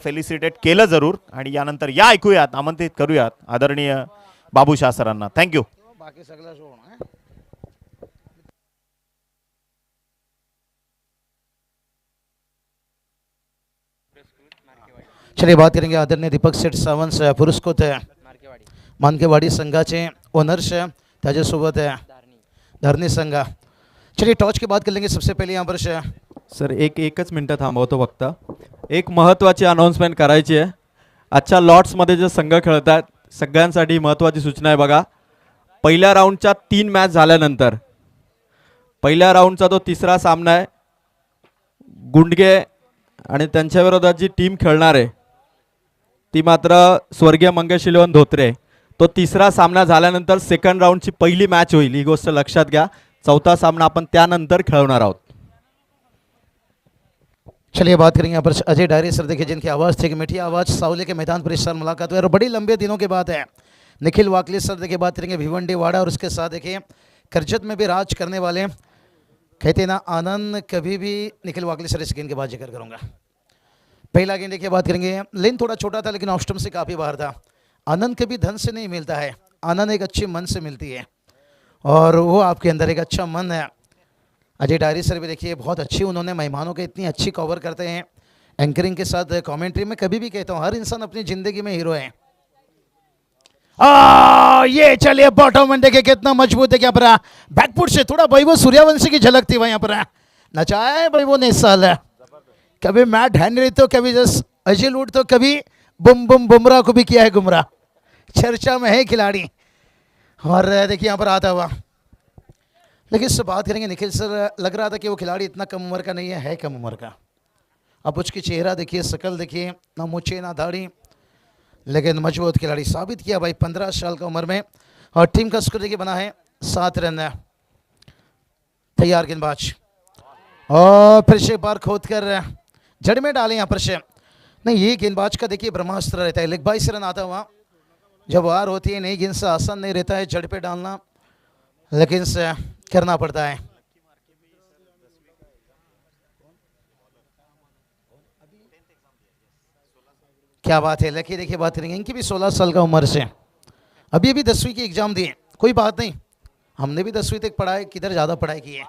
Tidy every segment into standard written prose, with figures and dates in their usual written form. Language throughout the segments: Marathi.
फेलिसिटेट केलं जरूर आणि यानंतर या ऐकूयात आमंत्रित करूयात आदरणीय बाबू शाह सरांना. थँक्यू. बाकी सगळं सोड. चलिए बात करेंगे आदरणीय दीपक सेठ सावंत पुरस्कृत मानकेवाडी संघाचे ओनर्स त्याच्यासोबत धरणी संघ. चलिए टॉस की बात कर लेंगे. सबसे पहले यहाँ पर सर एकच मिनटं थांबवतो फक्त. एक महत्त्वाची अनाऊन्समेंट करायची आहे. आजच्या लॉट्समध्ये जे संघ खेळतात सगळ्यांसाठी महत्त्वाची सूचना आहे बघा. पहिल्या राऊंडच्या 3 मॅच झाल्यानंतर पहिल्या राऊंडचा तो तिसरा सामना आहे. गुंडगे आणि त्यांच्या विरोधात जी टीम खेळणार आहे ती मात्र स्वर्गीय मंगेश इलेवन धोत्रे. तो तिसरा सामना झाल्यानंतर सेकंड राऊंडची पहिली मॅच होईल, ही गोष्ट लक्षात घ्या. चौथा सामना आपण त्यानंतर खेळवणार आहोत. चलिए बात करेंगे यहाँ पर अजय डायरी सर. देखिए जिनकी आवाज़ थी कि मीठी आवाज़ सावले के मैदान पर इस साल मुलाकात हुई और बड़ी लंबे दिनों के बाद है. निखिल वाकली सर देखिए बात करेंगे भिवंडी वाड़ा और उसके साथ देखिए करजत में भी राज करने वाले कहते ना आनंद. कभी भी निखिल वाकली सर इस गेंद के बाद जिक्र करूँगा. पहला गेंद देखिए बात करेंगे. लेन थोड़ा छोटा था लेकिन ऑफ स्टंप से काफ़ी बाहर था. आनंद कभी धन से नहीं मिलता है, आनंद एक अच्छे मन से मिलती है और वो आपके अंदर एक अच्छा मन है. अजय डायरी सर भी देखिए बहुत अच्छी उन्होंने मेहमानों के इतनी अच्छी कवर करते हैं एंकरिंग के साथ. कमेंट्री में कभी भी कहता हूँ हर इंसान अपनी ज़िंदगी में हीरो है. ये चलिए बॉटम में देखिए कितना मजबूत है. क्या पर बैकफुट से थोड़ा वैभव सूर्यवंशी की झलक थी वहाँ यहाँ पर. नचाया है वैभव ने इस साल. कभी मैट हेनरी तो कभी जस्ट अजय लूट तो कभी बुम बुम बुमराह को भी किया है गुमराह. चर्चा में है खिलाड़ी. और देखिए यहाँ पर आता हुआ. लेकिन इससे बात करेंगे निखिल सर. लग रहा था कि वो खिलाड़ी इतना कम उम्र का नहीं है, कम उम्र का. अब उसकी चेहरा देखिए, शकल देखिए, ना मूछे ना दाढ़ी, लेकिन मजबूत खिलाड़ी साबित किया भाई 15 साल का उम्र में. और टीम का स्कोर देखिए बना है 7 रन. तैयार गेंदबाज और फिर से एक बार खोद कर जड़ में डाले यहाँ पर से. नहीं ये गेंदबाज का देखिए ब्रह्मास्त्र रहता है. लेग बाई से रन आता हुआ जब वार होती है नई गेंद से आसान नहीं रहता है जड़ पे डालना, लेकिन से करना पड़ता है. क्या बात है. लकी देखिए बात करेंगे इनकी भी 16 साल का उम्र से अभी अभी 10वीं की एग्जाम दी है. कोई बात नहीं, हमने भी 10वीं तक पढ़ाई, किधर ज़्यादा पढ़ाई की है.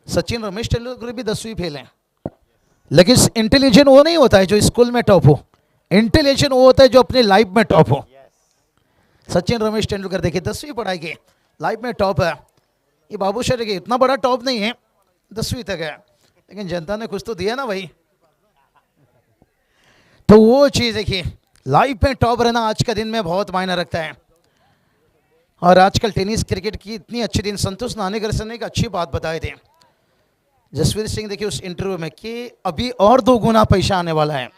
सचिन रमेश तेंदुलकर भी 10वीं फेल हैं. लेकिन इंटेलिजेंट वो नहीं होता है जो स्कूल में टॉप हो, इंटेलिजेंट वो होता है जो अपनी लाइफ में टॉप हो. सचिन रमेश तेंदुलकर देखिए 10वीं पढ़ाई के लाइफ में टॉप है. ये बाबू शाह देखिए इतना बड़ा टॉप नहीं है, 10वीं तक है, लेकिन जनता ने कुछ तो दिया ना भाई. तो वो चीज़ देखिए लाइफ में टॉप रहना आज का दिन में बहुत मायने रखता है. और आजकल टेनिस क्रिकेट की इतनी अच्छी दिन संतोष नानेकर सर ने एक अच्छी बात बताए थे जसवीर सिंह देखिए उस इंटरव्यू में कि अभी और 2 गुना पैसा आने वाला है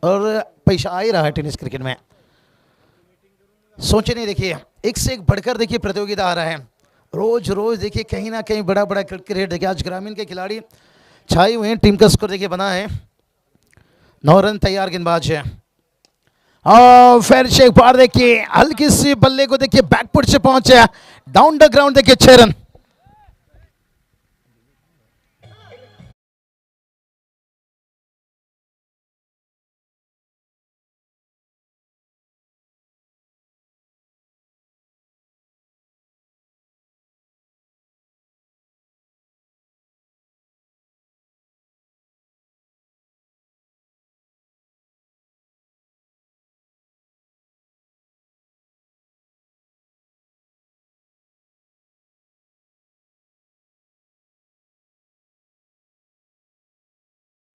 और पैसा आ ही रहा है टेनिस क्रिकेट में. सोचे नहीं देखिए एक से एक बढ़कर देखिए प्रतियोगिता आ रहा है. रोज रोज देखिए कहीं ना कहीं बड़ा बड़ा क्रिकेट देखिए. आज ग्रामीण के खिलाड़ी छाए हुए हैं. टीम का स्कोर देखिए बना है 9 रन. तैयार गेंदबाज है और फिर से एक बार देखिए हल्की सी बल्ले को देखिए बैकफुट से पहुंचे डाउन द ग्राउंड देखिए 6 रन.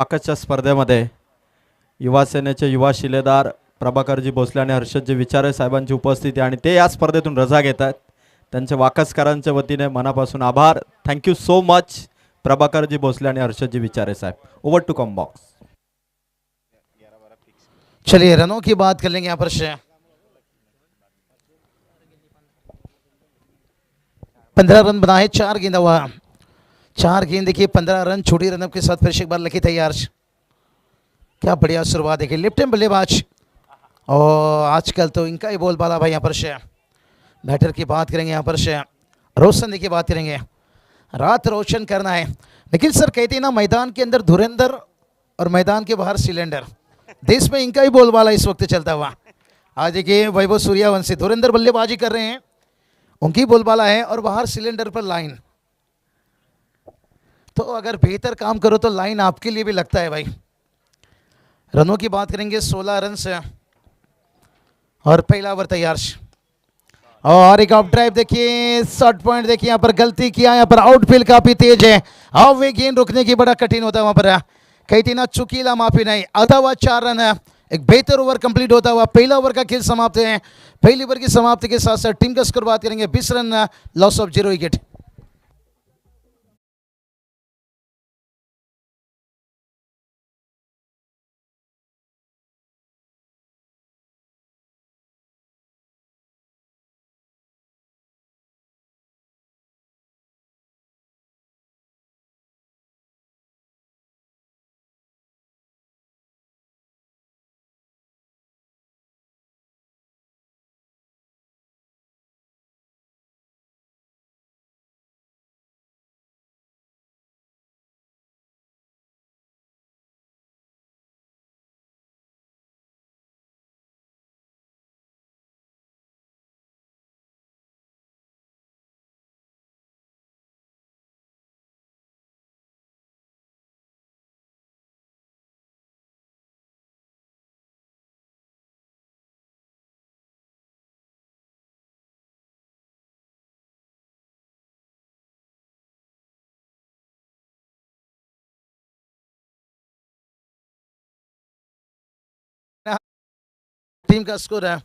आकाशच्या स्पर्धेमध्ये युवा सेनेचे युवा शिलेदार प्रभाकरजी भोसले आणि हर्षदजी विचारे साहेबांची उपस्थिती आणि ते या स्पर्धेतून रजा घेत आहेत. त्यांच्या वाकसकरांच्या वतीने मनापासून आभार. थँक्यू सो मच प्रभाकरजी भोसले आणि हर्षदजी विचारे साहेब. Over to comm box. चलिए रनों की बात कर लेंगे यहाँ पर से 15 रन बना है. 4 गेंद हुआ, 4 गेंद देखिए 15 रन. छोटी रन के साथ फिर से एक बार लकी तैयार. क्या बढ़िया शुरुआत देखिए लेफ्ट हैंड बल्लेबाज. और आजकल तो इनका ही बोल बाला भाई. यहाँ पर से बैटर की बात करेंगे यहाँ पर से रोशन देखिए बात करेंगे. रात रोशन करना है. निखिल सर कहते हैं ना मैदान के अंदर धुरंधर और मैदान के बाहर सिलेंडर. देश में इनका ही बोलबाला इस वक्त चलता हुआ। आज देखिए वैभव सूर्यवंशी धुरंधर बल्लेबाजी कर रहे हैं, उनकी बोलबाला है और बाहर सिलेंडर पर लाइन। तो अगर बेहतर काम करो तो लाइन आपके लिए भी लगता है भाई। रनों की बात करेंगे 16 रन से और पहला ओवर तैयार। और एक ऑफ ड्राइव देखिए, शॉर्ट पॉइंट देखिए, यहाँ पर गलती किया, यहाँ पर आउटफील्ड काफी तेज है। अब वे गेंद रोकने की बड़ा कठिन होता है वहां पर। कहीं ना चुकीला माफी नहीं, आधा हुआ 4 रन है। एक बेहतर ओवर कंप्लीट होता हुआ पहला ओवर का खेल समाप्त है। पहली ओवर की समाप्ति के साथ साथ टीम का स्कोर बात करेंगे 20 run, loss of 0 wicket. Team का स्कोर है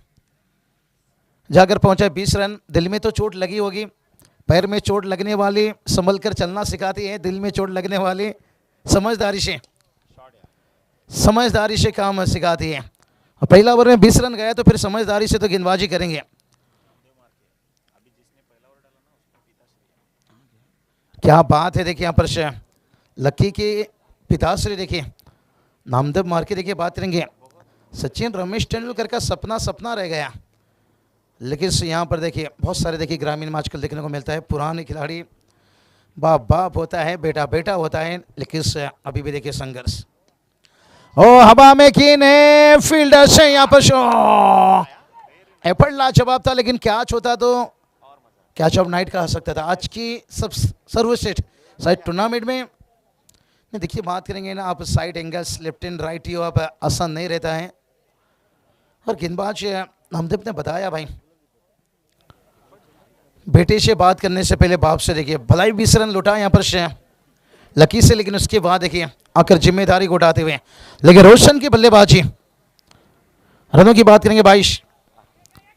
जाकर पहुंचा 20 रन। दिल में तो चोट लगी होगी, पैर में चोट लगने वाली संभल कर चलना सिखाती है, दिल में चोट लगने वाली समझदारी से काम सिखाती है। और पहला ओवर में 20 रन गया तो फिर समझदारी से तो गेंदबाजी करेंगे। क्या बात है, देखिए यहाँ पर लक्की के पिताश्री देखिए नामदेव मार के देखिए बात करेंगे। सचिन रमेश तेंदुलकर का सपना रह गया, लेकिन यहाँ पर देखिए बहुत सारे देखिए ग्रामीण में आजकल देखने को मिलता है। पुराने खिलाड़ी बाप बाप होता है, बेटा बेटा होता है, लेकिन अभी भी देखिए संघर्ष। ओ हवा में कीन है, फील्डर से यहाँ पर एफर्ट लाजवाब था, लेकिन कैच होता तो कैच ऑफ नाइट कहा सकता था। आज की सब सर्वश्रेष्ठ साइड टूर्नामेंट में नहीं, देखिए बात करेंगे ना आप side angles left and right ही हो, आप आसान नहीं रहता है। और गेंदबाज नामदेव ने बताया भाई, बेटे से बात करने से पहले बाप से देखिए भलाई 20 रन लुटा यहाँ पर लकी से, लेकिन उसके बाद देखिए आकर जिम्मेदारी को उठाते हुए। लेकिन रोशन की बल्लेबाजी, रनों की बात करेंगे 22,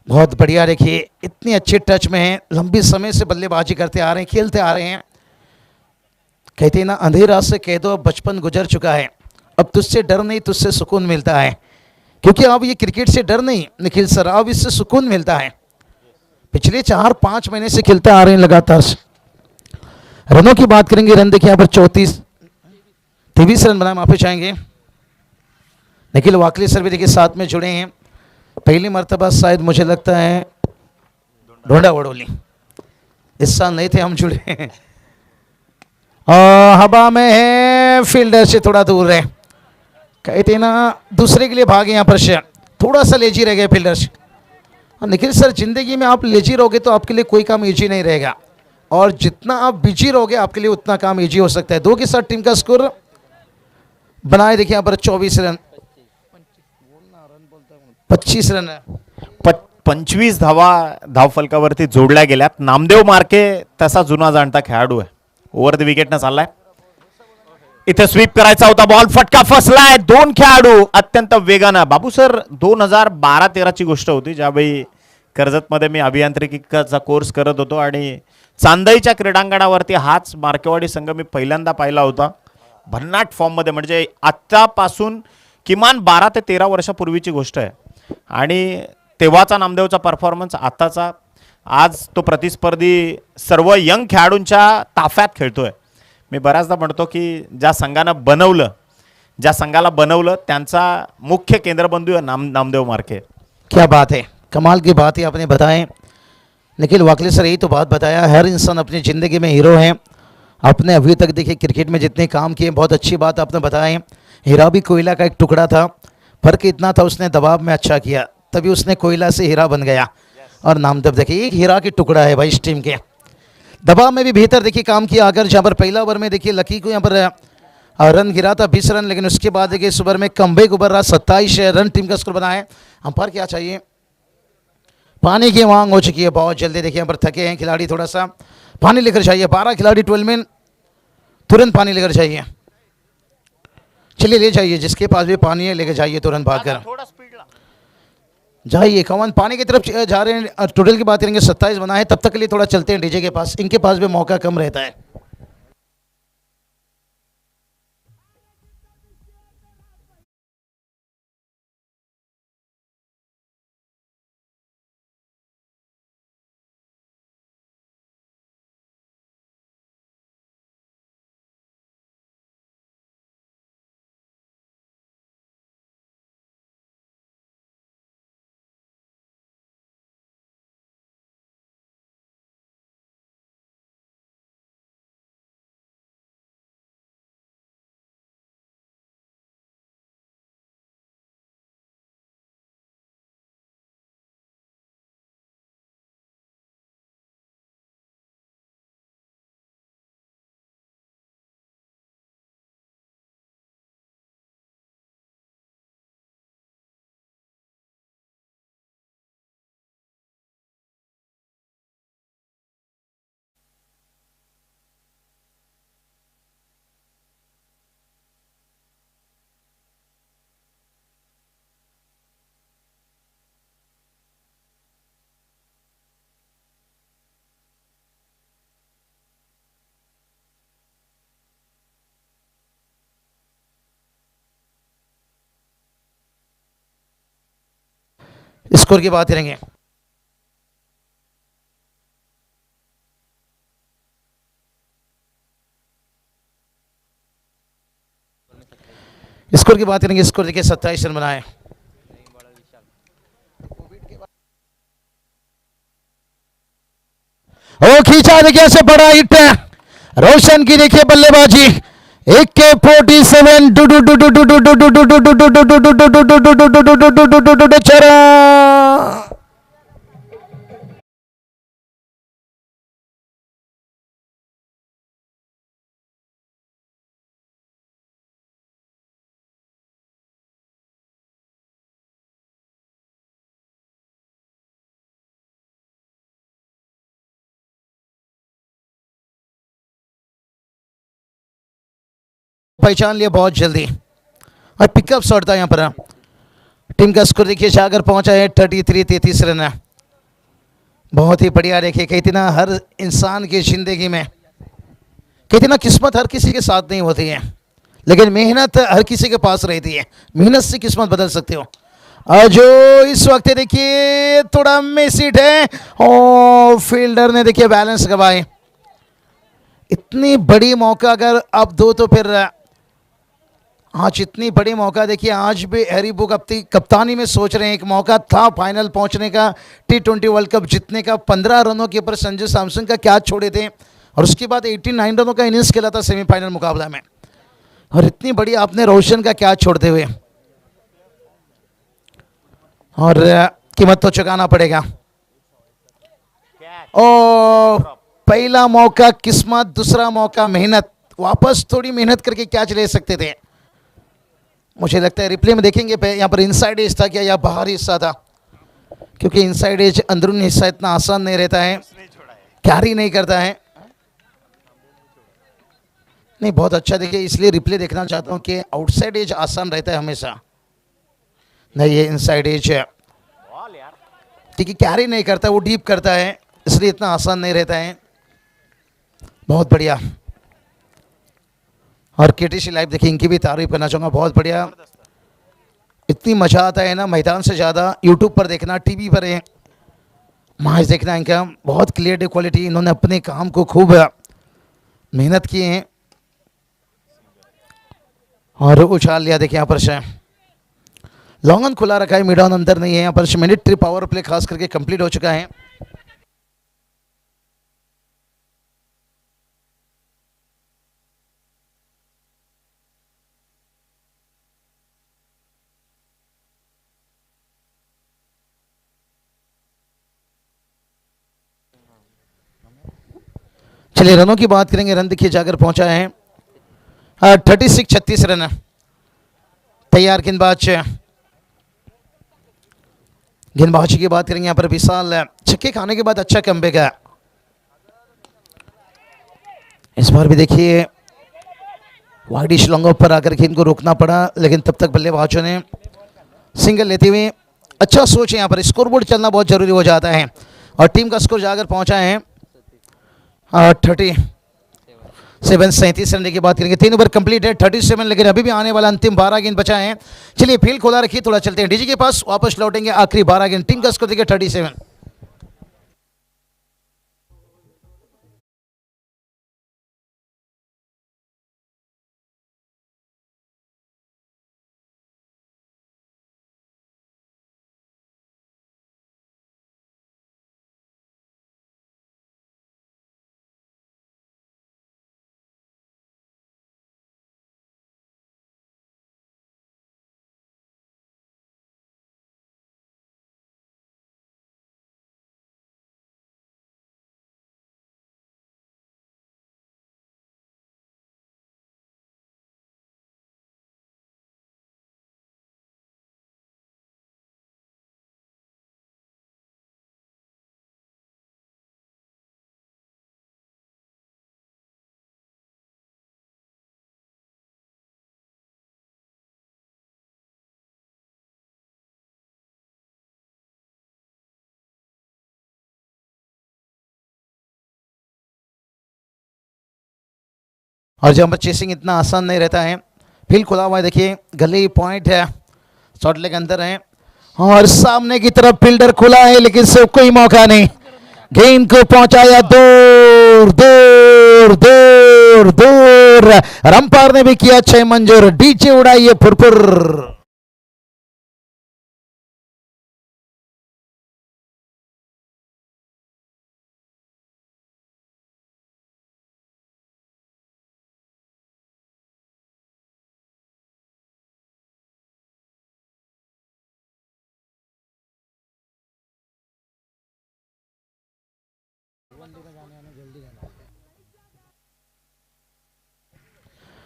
बहुत बढ़िया। देखिए इतनी अच्छे टच में है, लंबी समय से बल्लेबाजी करते आ रहे हैं, खेलते आ रहे हैं। कहते हैं ना अंधेरा से कह दो अब बचपन गुजर चुका है, अब तुझसे डर नहीं तुझसे सुकून मिलता है। क्योंकि अब ये क्रिकेट से डर नहीं निखिल सर, अब इससे सुकून मिलता है। पिछले 4-5 महीने से खेलते आ रहे हैं लगातार। रनों की बात करेंगे, रन देखिए यहाँ पर 23 रन बनाए, माफी चाहेंगे। निखिल वाकली सर भी देखिए साथ में जुड़े हैं, पहली मर्तबा शायद मुझे लगता है ढोंडा वड़ोली, इस साल नहीं थे हम जुड़े। और हवा में है, फील्डर से थोड़ा दूर है, कहते ना दूसरे के लिए भागे यहाँ पर थोड़ा सा लेजी रह गए फील्डर से। और निखिल सर जिंदगी में आप लेजी रहोगे तो आपके लिए कोई काम इजी नहीं रहेगा, और जितना आप बिजी रहोगे आपके लिए उतना काम इजी हो सकता है। 2 के साथ टीम का स्कोर बनाए देखिए यहाँ पर 24 रन, 25 रन 25 धावा धावफलकावरती जोडल्या गेल्यात। नामदेव मार्के तसा जुना जाणता खेळाडू आहे, ओव्हर द विकेटनं चाललाय। इथे स्वीप करायचा होता, बॉल फटका फसलाय। 2 खेळाडू अत्यंत वेगानं। बाबू सर 2012-13 ची गोष्ट होती, ज्यावेळी कर्जतमध्ये मी अभियांत्रिकीचा कोर्स करत होतो आणि चांदईच्या क्रीडांगणावरती हाच मार्केवाडी संघ मी पहिल्यांदा पाहिला होता भन्नाट फॉर्ममध्ये। म्हणजे आत्तापासून किमान 12 ते 13 वर्षापूर्वीची गोष्ट आहे, आणि तेव्हाचा नामदेवचा परफॉर्मन्स आताचा, आज तो प्रतिस्पर्धी सर्व यंग खेळाडूंच्या ताफ्यात खेळतोय। मी बऱ्याचदा म्हणतो की ज्या संघाला बनवलं त्यांचा मुख्य केंद्रबिंदू आहे नामदेव मार्के। क्या बात है, कमाल की बात ही आपने बताए निखिल वाकले सर, यही तो बात बताया। हर इंसान अपनी ज़िंदगी में हीरो है। आपने अभी तक देखिए क्रिकेट में जितने काम किए बहुत अच्छी बात आपने बताए। हीरा भी कोयला का एक टुकड़ा था, फर्क इतना था, उसने दबाव में अच्छा किया, तभी उसने कोयला से हीरा बन गया। और नामदेव देखिए एक हीरा की टुकड़ा है भाई इस टीम के। दबाव में भी बेहतर देखिए काम किया। अगर जहाँ पर पहला ओवर में देखिए लकी को यहाँ पर रन गिरा था 20 रन, लेकिन उसके बाद देखिए इस ओवर में कमबैक उभर रहा, 27 रन टीम का स्कोर बना है। हम पर क्या चाहिए, पानी की मांग हो चुकी है बहुत जल्दी। देखिए यहाँ पर थके हैं खिलाड़ी, थोड़ा सा पानी लेकर चाहिए। 12 खिलाड़ी 12 में तुरंत पानी लेकर चाहिए। चलिए ले जाइए, जिसके पास भी पानी है लेकर जाइए तुरंत भागकर थोड़ा स्पीड ला। जाइए। कमान पानी की तरफ जा रहे हैं। टोटल की बात करेंगे 27 बना है, तब तक के लिए थोड़ा चलते हैं डीजे के पास, इनके पास भी मौका कम रहता है। स्कोर की बात करेंगे, स्कोर की बात करेंगे। स्कोर देखिए 27 रन बनाए। ओ खींचा देखिए ऐसे बड़ा हिट है रोशन की, देखिए बल्लेबाजी। एक के 47 चरा। पहचान लिया बहुत जल्दी और पिकअप शॉट था यहाँ पर। टीम का स्कोर देखिए जाकर पहुंचा है 33 रन है। बहुत ही बढ़िया। देखिए कहती ना हर इंसान की जिंदगी में कहती ना किस्मत हर किसी के साथ नहीं होती है, लेकिन मेहनत हर किसी के पास रहती है। मेहनत से किस्मत बदल सकते हो। और जो इस वक्त देखिए थोड़ा मिसिट है और फील्डर ने देखिए बैलेंस गवाए। इतनी बड़ी मौका अगर आप दो तो फिर आज इतनी बड़ी मौका देखिए। आज भी हैरी बुक अपनी कप्तानी में सोच रहे हैं, एक मौका था फाइनल पहुंचने का, T20 वर्ल्ड कप जीतने का। 15 रनों के ऊपर संजू सैमसन का कैच छोड़े थे और उसके बाद 89 रनों का इनिंग्स खेला था सेमीफाइनल मुकाबला में। और इतनी बड़ी आपने रोशन का कैच छोड़ते हुए, और कीमत तो चुकाना पड़ेगा। ओ पहला मौका किस्मत, दूसरा मौका मेहनत। वापस थोड़ी मेहनत करके कैच ले सकते थे। मुझे लगता है रिप्ले में देखेंगे यहाँ पर इनसाइड एज था क्या या बाहरी हिस्सा था, क्योंकि इनसाइड एज अंदरूनी हिस्सा इतना आसान नहीं रहता है, कैरी नहीं करता है। नहीं बहुत अच्छा देखिए, इसलिए रिप्ले देखना चाहता हूँ कि आउटसाइड एज आसान रहता है हमेशा। नहीं ये इनसाइड एज है, क्योंकि कैरी नहीं करता, वो डीप करता है, इसलिए इतना आसान नहीं रहता है। बहुत बढ़िया। और KTC लाइव देखिए, इनकी भी तारीफ करना चाहूँगा, बहुत बढ़िया। इतनी मज़ा आता है ना मैदान से ज़्यादा यूट्यूब पर देखना, टीवी पर है मैच देखना। इनका बहुत क्लियर क्वालिटी, इन्होंने अपने काम को खूब मेहनत की है और उछाल लिया। देखिए यहाँ पर से लॉन्गन खुला रखा है, मिड ऑन अंदर नहीं है। यहाँ पर मिनट 3 पावर प्ले खास करके कंप्लीट हो चुका है। चलिए रनों की बात करेंगे। रन देखिए जाकर पहुंचा है 36 रन। तैयार गेंदबाज, गेंदबाजी की बात करेंगे यहाँ पर विशाल, छक्के खाने के बाद अच्छा कमबैक है। इस बार भी देखिए वाइडिश लॉन्ग ऑफ पर आकर के इनको रोकना पड़ा, लेकिन तब तक बल्लेबाजों ने सिंगल लेते हुए अच्छा सोच, यहाँ पर स्कोरबोर्ड चलना बहुत जरूरी हो जाता है। और टीम का स्कोर जाकर पहुंचा है 37 रन की बात करेंगे। 3 ओवर कंप्लीट है, 37, लेकिन अभी भी आने वाला अंतिम 12 गेंद बचा है। चलिए फील्ड खोला रखिए, थोड़ा चलते हैं डीजी के पास, वापस लौटेंगे आखिरी 12 गेंद। टीम का स्कोर देखिए 37। और जहाँ पर चेसिंग इतना आसान नहीं रहता है। फील्ड खुला हुआ है, देखिए गली पॉइंट है, शॉर्ट लेग अंदर है और सामने की तरफ फील्डर खुला है, लेकिन सिर्फ कोई मौका नहीं। गेंद को पहुंचाया दूर दूर दूर दूर। रंपार ने भी किया 6 मंजूर। डीजे उड़ाई है फुरफुर।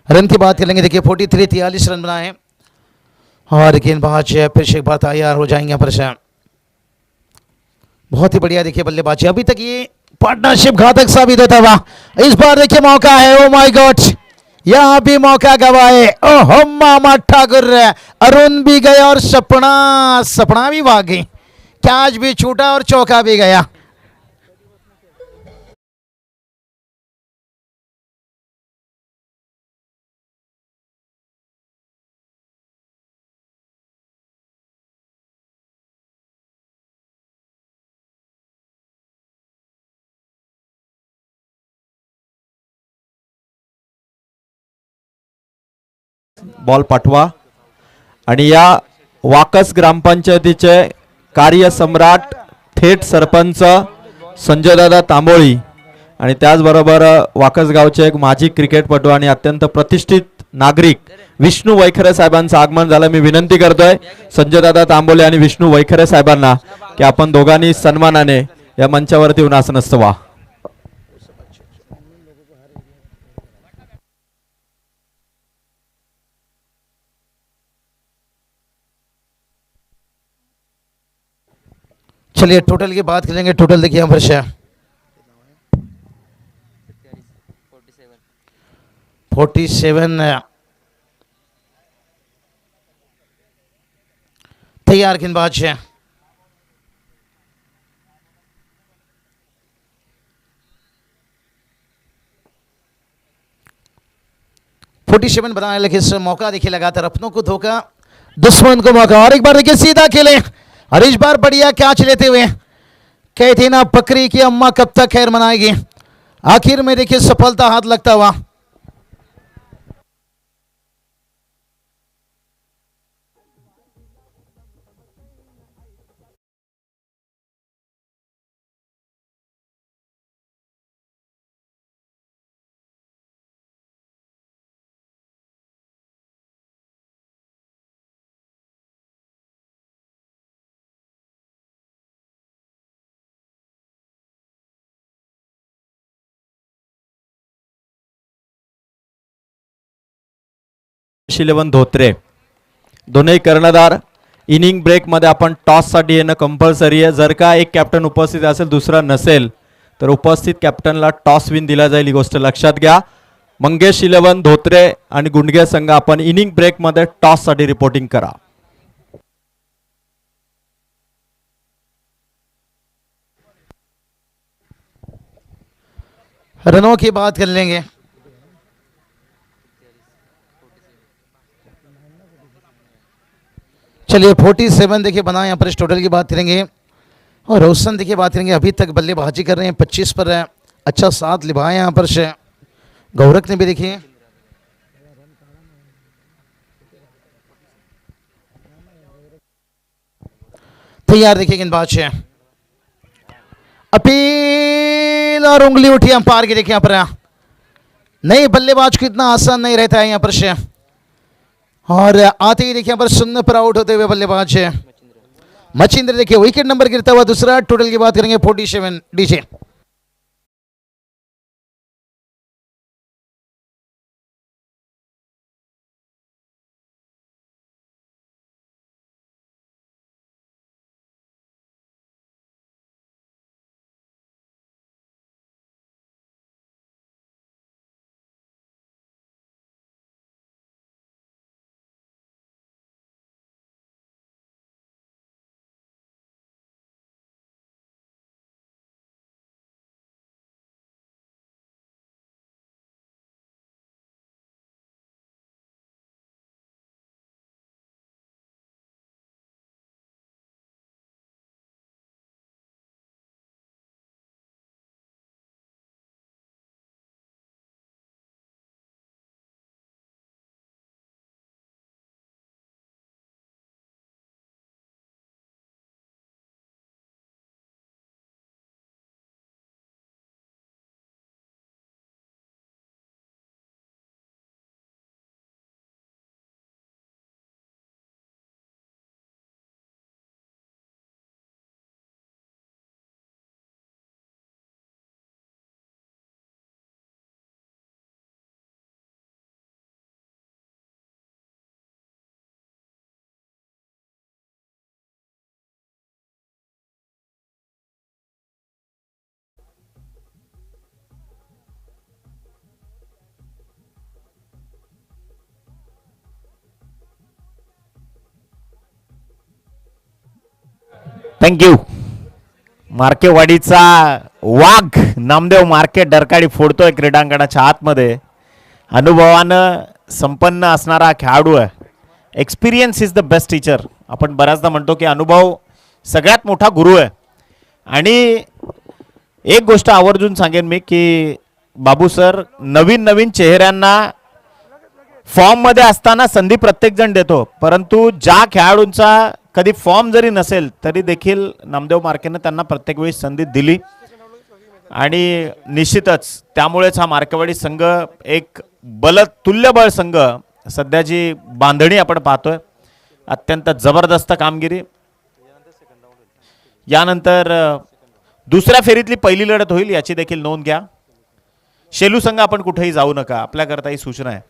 रन की बात करेंगे, देखिए 43 रन बनाए और गेंदबाज फिर एक बार तैयार हो जाएंगे यहाँ पर से। बहुत ही बढ़िया देखिए बल्लेबाजी। अभी तक ये पार्टनरशिप घातक साबित होता हुआ, इस बार देखिए मौका है। ओ माय गॉड, यहाँ भी मौका गवाए। ओहो मामा ठाकुर, अरुण भी गया और सपना सपना भी भाग गई। कैच भी छूटा और चौका भी गया। बॉल पाठवा. आणि या वाकस ग्रामपंचायतीचे कार्यसम्राट थेट सरपंच संजयदादा तांबोळी आणि त्याचबरोबर वाकस गावचे एक माजी क्रिकेटपटू आणि अत्यंत प्रतिष्ठित नागरिक विष्णू वैखरे साहेबांचं आगमन झालं. मी विनंती करतोय संजयदादा तांबोळे आणि विष्णू वैखरे साहेबांना की आपण दोघांनी सन्मानाने या मंचावरती येऊन आसनस्थ व्हा. चलिए टोटल की बात करेंगे। टोटल देखिए यहाँ पर से 47। तैयार गेंदबाज है। बनाया, लेकिन इस मौका देखिए लगातार अपनों को धोखा, दुश्मन को मौका। और एक बार देखिए सीधा खेले और इस बार बढ़िया कैच लेते हुए कहती ना बकरी की अम्मा कब तक खैर मनाएगी। आखिर में देखिए सफलता हाथ लगता हुआ। मंगेश 11 धोत्रे. दोन्ही कर्णधार. इनिंग ब्रेकमध्ये आपण टॉससाठी येणं कंपल्सरी आहे. जर का एक कॅप्टन उपस्थित असेल दुसरा नसेल तर उपस्थित कॅप्टनला टॉस विन दिला जाईल, ही गोष्ट लक्षात घ्या. मंगेश 11 धोत्रे आणि गुंडगे संघ आपण इनिंग ब्रेकमध्ये टॉससाठी रिपोर्टिंग करा. रनों की बात कर लेंगे. चलिए 47 देखिए बना, यहाँ पर इस टोटल की बात करेंगे. और रोशन देखिए बात करेंगे, अभी तक बल्लेबाजी कर रहे हैं, 25 पर है, अच्छा साथ निभाया यहाँ पर से. गौरख ने भी देखिए तैयार, देखिए गेंदबाज है, अपील और उंगली उठी अंपायर की. देखिए यहाँ पर नहीं, बल्लेबाज को इतना आसान नहीं रहता है यहाँ पर से. और आते ही देखिए यहाँ पर शून्य पर आउट होते हुए बल्लेबाज है मचिंद्र. देखिए विकेट नंबर गिरता हुआ दूसरा. टोटल की बात करेंगे 47. DJ thank you. मार्केवाडीचा वाघ नामदेव मार्के डरकाळी फोडतोय क्रीडांगणाच्या आतमध्ये. अनुभवानं संपन्न असणारा खेळाडू आहे. Experience is the best teacher. आपण बऱ्याचदा म्हणतो की अनुभव सगळ्यात मोठा गुरु आहे. आणि एक गोष्ट आवर्जून सांगेन मी की बाबू सर नवीन नवीन चेहऱ्यांना फॉर्ममध्ये असताना संधी प्रत्येकजण देतो, परंतु ज्या खेळाडूंचा कधी फॉर्म जरी नसेल तरी देखील नामदेव मार्केनं त्यांना प्रत्येक वेळी संधी दिली. आणि निश्चितच त्यामुळेच हा मार्केवाडी संघ एक तुल्यबळ संघ सध्याची बांधणी आपण पाहतोय. अत्यंत जबरदस्त कामगिरी. यानंतर दुसऱ्या फेरीतली पहिली लढत होईल, याची देखील नोंद घ्या. शेलू संघ आपण कुठेही जाऊ नका, आपल्याकरता ही सूचना है.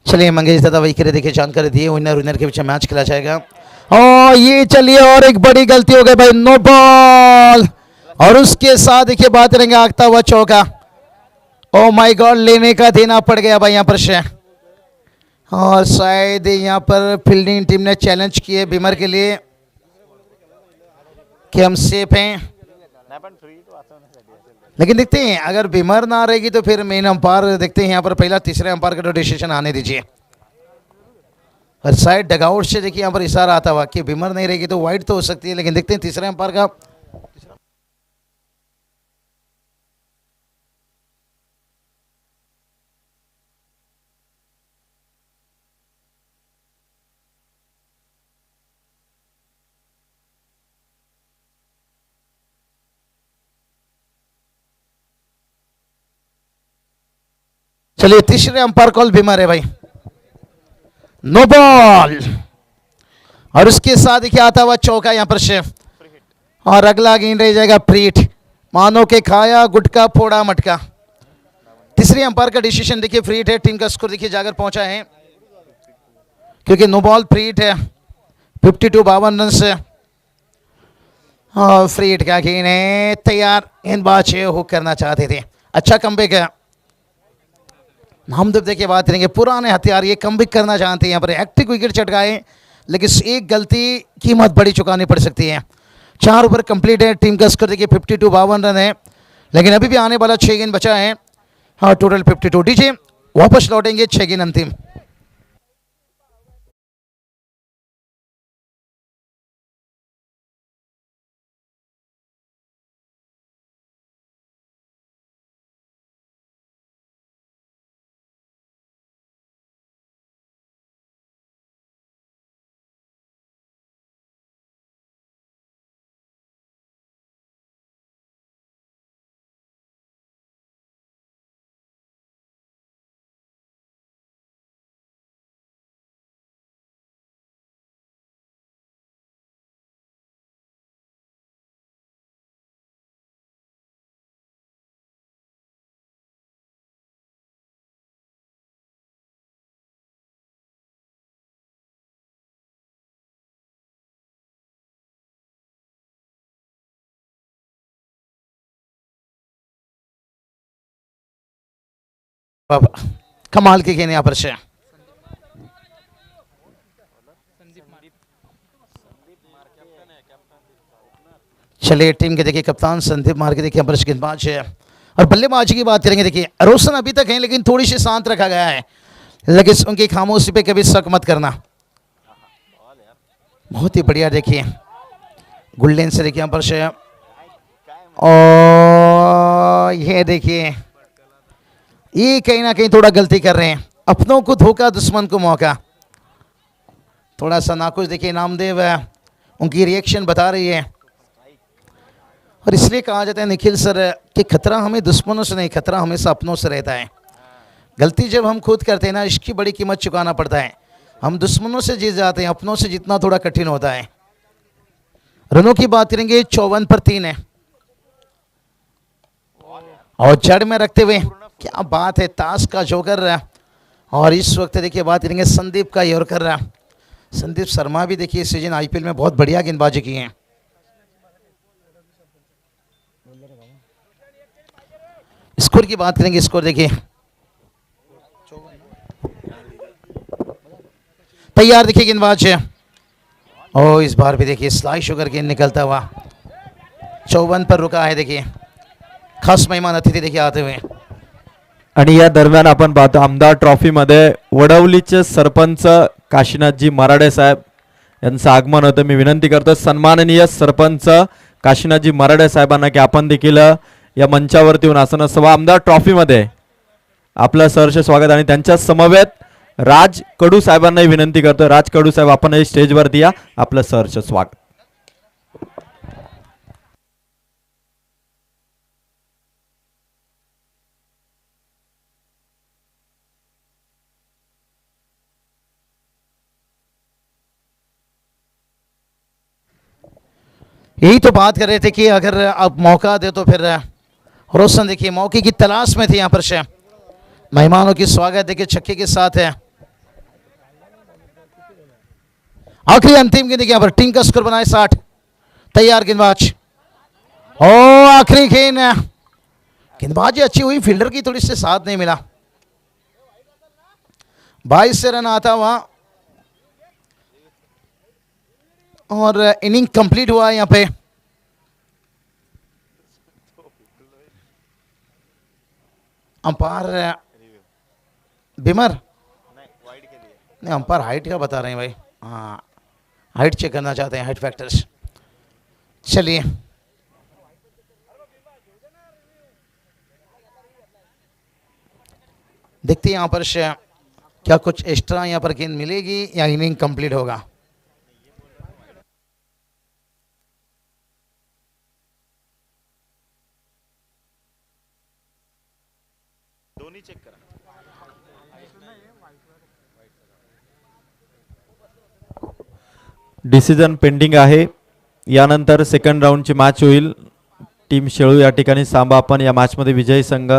चलिए मंगेश दादा वही करे, देखिए जानकारी दिए. विनर विनर के बीच मैच खेला जाएगा. और ये चलिए और एक बड़ी गलती हो गई भाई, नो बॉल. और उसके साथ देखिए बात करेंगे आगता हुआ चौका. ओ माय गॉड, लेने का देना पड़ गया भाई यहाँ पर से. और शायद यहाँ पर फील्डिंग टीम ने चैलेंज किए बीमर के लिए कि हम सेफ हैं. लेकिन देखते हैं अगर बीमर ना रहेगी तो फिर मेन अंपायर देखते हैं यहाँ पर पहला तीसरे अंपायर का डिसीजन आने दीजिए. और साइड डगआउट से देखिए यहाँ पर इशारा आता हुआ कि बीमर नहीं रहेगी तो वाइड तो हो सकती है, लेकिन देखते हैं तीसरे अंपायर का. चलिए तीसरे अंपायर कॉल बीमर है भाई, नो बॉल. और उसके साथ देखिए आता हुआ चौका यहाँ पर से. और अगला गेंद रह जाएगा फ्री हिट. मानो के खाया गुटका फोड़ा मटका. तीसरे अंपायर का डिसीजन देखिए फ्री हिट है. टीम का स्कोर देखिए जाकर पहुंचा है क्योंकि नो बॉल फ्री हिट है 52 रन से। और फ्री हिट का गेंद है, तैयार गेंदबाज हुक करना चाहते थे। अच्छा कमबैक है। नामदेव देखिए बात करेंगे, पुराने हथियार ये कमबैक करना चाहते हैं। यहाँ पर एक्टिव विकेट चटकाए, लेकिन एक गलती कीमत बड़ी चुकानी पड़ सकती है। 4 ओवर कंप्लीट है, टीम का स्कोर देखिए 52 रन है, लेकिन अभी भी आने वाला 6 गेंद बचा है। हाँ, टोटल 52। डीजे वापस लौटेंगे, 6 गेंद अंतिम। कमाल की गेंद यहाँ पर से। चलिए टीम के देखिए कप्तान संदीप मार्के देखिए यहाँ पर गेंदबाज है। और बल्लेबाजी की बात करेंगे, देखिए रोशन अभी तक है लेकिन थोड़ी सी शांत रखा गया है, लेकिन उनकी खामोशी पे कभी शक मत करना। बहुत ही बढ़िया देखिए गुल्डेन से देखिए यहाँ पर से। और ये देखिए ये कहीं ना कहीं थोड़ा गलती कर रहे हैं, अपनों को धोखा दुश्मन को मौका। थोड़ा सा नाखुश देखिए नामदेव है, उनकी रिएक्शन बता रही है। और इसलिए कहा जाता है निखिल सर कि खतरा हमें दुश्मनों से नहीं, खतरा हमेशा अपनों से रहता है। गलती जब हम खुद करते हैं ना, इसकी बड़ी कीमत चुकाना पड़ता है। हम दुश्मनों से जीत जाते हैं, अपनों से जीतना थोड़ा कठिन होता है। रनों की बात करेंगे, 54 पर 3 है। और जड़ में रखते हुए क्या बात है, ताश का जोकर। और इस वक्त देखिए बात करेंगे संदीप का यॉर्कर। संदीप शर्मा भी देखिए इस सीजन आईपीएल में बहुत बढ़िया गेंदबाजी की है। स्कोर की बात करेंगे, स्कोर देखिए तैयार देखिए गेंदबाज है। और इस बार भी देखिए स्लाइस शुगर गेंद निकलता हुआ 54 पर रुका है। देखिए खास मेहमान अतिथि देखिए आते हुए। आणि या दरम्यान आपण पाहतो आमदार ट्रॉफीमध्ये वडवलीचे सरपंच काशीनाथजी मराडे साहेब यांचं आगमन होतं। मी विनंती करतो सन्माननीय सरपंच काशीनाथजी मराडे साहेबांना की आपण देखील या मंचावरती येऊन आसन असावं। आमदार ट्रॉफीमध्ये आपलं सहर्ष स्वागत। आणि त्यांच्या समवेत राज कडू साहेबांनाही विनंती करतो, राज कडू साहेब आपण स्टेजवरती या, आपलं सहर्ष स्वागत। यही तो बात कर रहे थे कि अगर आप मौका दे तो फिर रोशन देखिए मौके की तलाश में थे। यहाँ पर से मेहमानों की स्वागत देखिए छक्के के साथ है। आखिरी अंतिम गेंद यहाँ पर टीम का स्कोर बनाए 60। तैयार गेंदबाज और आखिरी गेंद, गेंदबाजी अच्छी हुई, फील्डर की थोड़ी से साथ नहीं मिला। 22 से रन आता हुआ और इनिंग कंप्लीट हुआ यहाँ पे। अंपायर बिमर नहीं, अंपायर हाइट का बता रहे हैं भाई। हाँ, हाइट चेक करना चाहते हैं, हाइट फैक्टर्स। चलिए देखते हैं यहाँ पर से क्या कुछ एक्स्ट्रा यहाँ पर गेंद मिलेगी या इनिंग कंप्लीट होगा। डिसिजन पेंडिंग आहे। यानंतर सेकंड राऊंडची मॅच होईल। टीम शेळू या ठिकाणी सांबा आपण या मॅचमध्ये विजयी संघ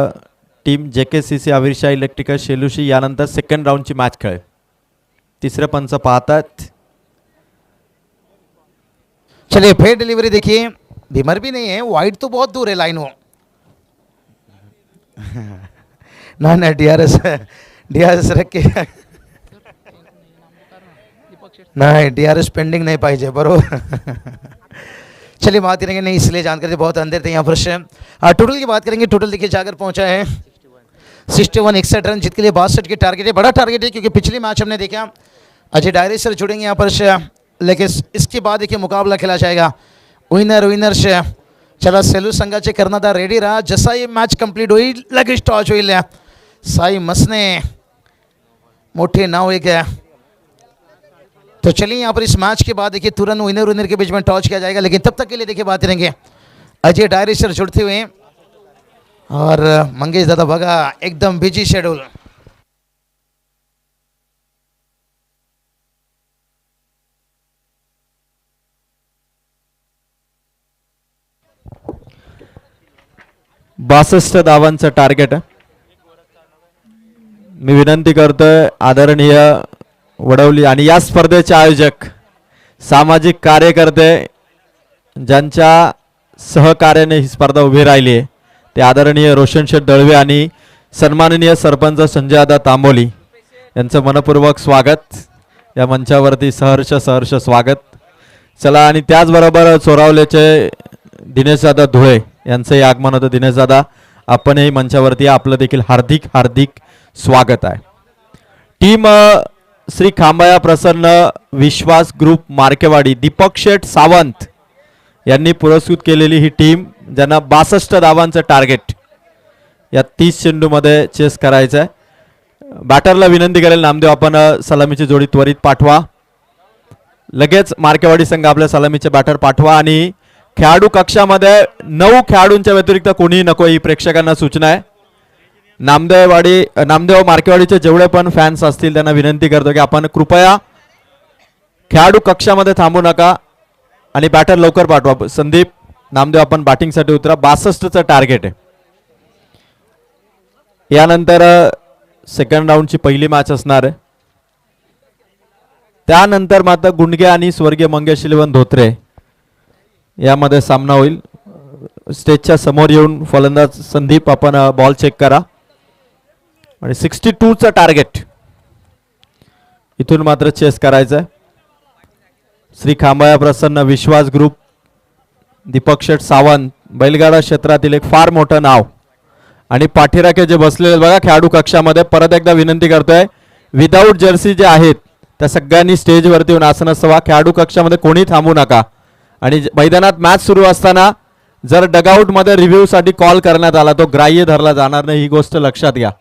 टीम JKCC आविरशाह इलेक्ट्रिकल शेलूशी यानंतर सेकंड राऊंडची मॅच खेळेल। तिसरे पंच पाहतात. चलिए फेर डिलीवरी देखिए, बीमर भी नहीं है, वाइड तो बहुत दूर है लाइन वो. ना डीआरएस रख के नहीं, डीआरएस पेंडिंग नहीं पाहिजे बरोबर. चलिए बात करेंगे, नहीं इसलिए जानकारी बहुत अंदर थे यहाँ पर से. टोटल की बात करेंगे, टोटल देखिए जाकर पहुंचा है 61 61 रन, जीत के लिए 62 की टारगेट है. बड़ा टारगेट है क्योंकि पिछले मैच हमने देखा अजय डायरे सर जुड़ेंगे यहाँ पर से, लेकिन इसके बाद देखिए मुकाबला खेला जाएगा विनर से. चला सेलू संघाचे कर्णधार रेडी रहा. जसा ये मॅच कंप्लीट होईल लगेच टॉच होईल. साई मसने मोठे नाव एक है. तो चलिए यहाँ पर इस मैच के बाद देखिए तुरंत विनर के बीच में टॉच किया जाएगा, लेकिन तब तक के लिए देखिए बात करेंगे अजय डायरे सर जुड़ते हुए और मंगेश दादा बघा एकदम बिजी शेड्यूल. बासष्ट धावांचं टार्गेट आहे. मी विनंती करतोय आदरणीय वडवली आणि या स्पर्धेचे आयोजक सामाजिक कार्यकर्ते ज्यांच्या सहकार्याने ही स्पर्धा उभी राहिली आहे ते आदरणीय रोशन शेठ दळवे आणि सन्माननीय सरपंच संजयदा तांबोली यांचं मनपूर्वक स्वागत या मंचावरती. सहर्ष स्वागत. चला आणि त्याचबरोबर चोरावलेचे दिनेशदादा धुळे यांचंही आगमन होतं. दिनेशदादा आपणही मंचावरती आपलं देखील हार्दिक स्वागत आहे. टीम श्री खांबाया प्रसन्न विश्वास ग्रुप मार्केवाडी दीपक शेठ सावंत यांनी पुरस्कृत केलेली ही टीम ज्यांना 62 धावांचं टार्गेट या 30 चेंडूमध्ये चेस करायचं आहे. बॅटरला विनंती करेल नामदेव आपण सलामीची जोडी त्वरित पाठवा. लगेच मार्केवाडी संघ आपल्या सलामीचे बॅटर पाठवा आणि खेळाडू कक्षामध्ये 9 खेळाडूंच्या व्यतिरिक्त कोणीही नको ही प्रेक्षकांना सूचना आहे. नामदेव मार्केवाडीचे जेवढे पण फॅन्स असतील त्यांना विनंती करतो की आपण कृपया खेळाडू कक्षामध्ये थांबू नका आणि बॅटर लवकर पाठवा. संदीप नामदेव आपण बॅटिंगसाठी उतरा. 62चं टार्गेट आहे. यानंतर सेकंड राऊंडची पहिली मॅच असणार आहे. त्यानंतर मात्र गुंडगे आणि स्वर्गीय मंगेश शिलवण धोत्रे यामध्ये सामना होईल. स्टेजच्या समोर येऊन फलंदाज संदीप आपण बॉल चेक करा आणि 62चं टार्गेट इथून मात्र चेस करायचं आहे. श्री खांबाया प्रसन्न विश्वास ग्रुप दीपक शेठ सावंत बैलगाडा क्षेत्रातील एक फार मोठं नाव आणि पाठीराखे जे बसलेले बघा खेळाडू कक्षामध्ये. परत एकदा विनंती करतोय विदाऊट जर्सी जे आहेत त्या सगळ्यांनी स्टेजवरती येऊन आसन असावा. खेळाडू कक्षामध्ये कोणी थांबू नका आणि मैदानात मॅच सुरू असताना जर डगआउट मध्ये रिव्ह्यू साठी कॉल करण्यात आला तो ग्राह्य धरला जाणार नाही, ही गोष्ट लक्षात घ्या.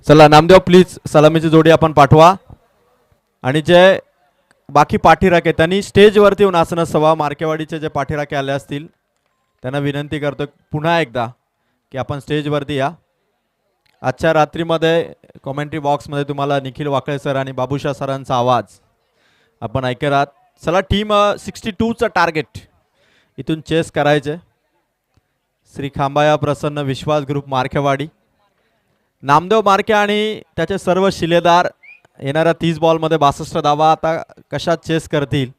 चला नामदेव प्लीज सलामीची जोडी आपण पाठवा आणि जे बाकी पाठीराखे त्यांनी स्टेजवरती येऊन आसन असावा. मार्केवाडीचे जे पाठीराखे आले असतील त्यांना विनंती करतो पुन्हा एकदा की आपण स्टेजवरती या. आजच्या रात्रीमध्ये कॉमेंट्री बॉक्समध्ये तुम्हाला निखिल वाकळे सर आणि बाबूशा सरांचा आवाज आपण ऐकत आहात. चला टीम 62चं टार्गेट इथून चेस करायचे. श्री खांबाया प्रसन्न विश्वास ग्रुप मार्केवाडी नामदेव मार्के आणि त्याचे सर्व शिलेदार येणाऱ्या 30 बॉलमध्ये 62 धावा आता कशा चेस करतील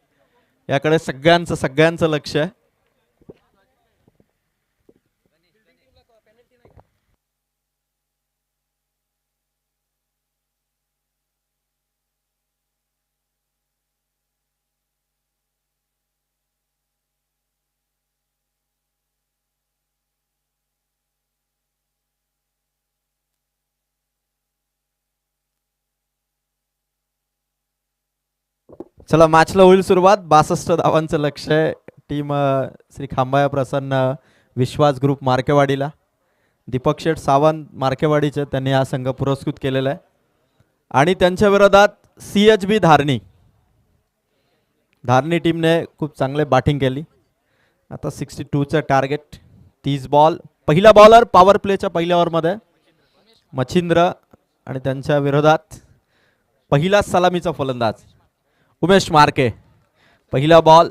याकडे सगळ्यांचं लक्ष आहे. चला मॅचला होईल सुरुवात. 62 धावांचं लक्ष आहे टीम श्री खांबाया प्रसन्न विश्वास ग्रुप मार्केवाडीला. दीपक शेठ सावंत मार्केवाडीचे त्यांनी हा संघ पुरस्कृत केलेला आहे आणि त्यांच्या विरोधात CHB धारणी टीमने खूप चांगले बॅटिंग केली. आता 62चं टार्गेट 30 बॉल. पहिला बॉलर पॉवर प्लेच्या पहिल्या ओव्हरमध्ये मच्छिंद्र आणि त्यांच्या विरोधात पहिला सलामीचा फलंदाज उमेश मार्के. पहिला बॉल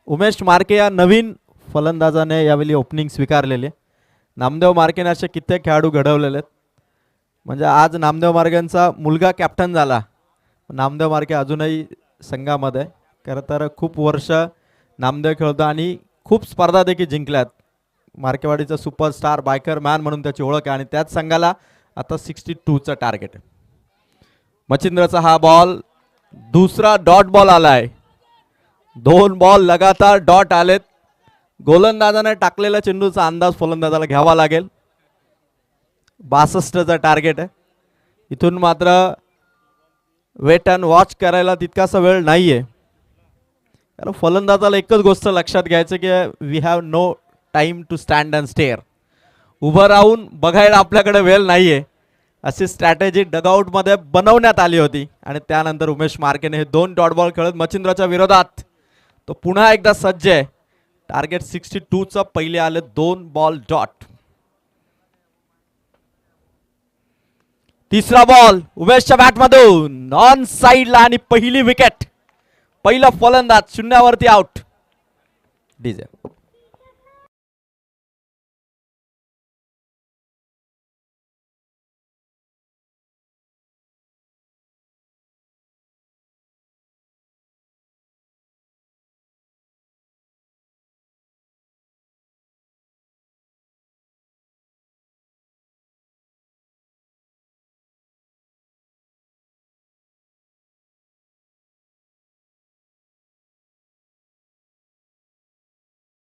उमेश मार्के या नवीन फलंदाजाने यावेळी ओपनिंग स्वीकारलेली आहे. नामदेव मार्केने असे कित्येक खेळाडू घडवलेले आहेत. म्हणजे आज नामदेव मार्केंचा मुलगा कॅप्टन झाला नामदेव मार्के अजूनही संघामध्ये खरं तर खूप वर्ष नामदेव खेळतो आणि खूप स्पर्धा देखील जिंकल्यात. मार्केवाडीचा सुपरस्टार बायकर मॅन म्हणून त्याची ओळख आहे आणि त्याच संघाला आता 62चं टार्गेट आहे. मच्छिंद्रचा हा बॉल दुसरा डॉट बॉल आलाय. 2 बॉल लगातार डॉट आलेत. गोलंदाजाने टाकलेल्या चेंडूचा अंदाज फलंदाजाला घ्यावा लागेल. 62चं टार्गेट आहे. इथून मात्र वेट अँड वॉच करायला तितकासा वेळ नाहीये. कारण फलंदाजाला एकच गोष्ट लक्षात घ्यायचं की we have no time to stand and stare. उभं राहून बघायला आपल्याकडे वेळ नाहीये. अशी स्ट्रॅटेजी डगआउटमध्ये बनवण्यात आली होती आणि त्यानंतर उमेश मार्केने हे 2 डॉट बॉल खेळत मच्छिंद्रच्या विरोधात तो पुन्हा एकदा सज्ज आहे. टार्गेट 62चं पहिले आले 2 बॉल डॉट. तिसरा बॉल उमेशच्या बॅटमधून ऑन साइडला आणि पहिली विकेट. पहिला फलंदाज शून्यावरती आउट. डीजे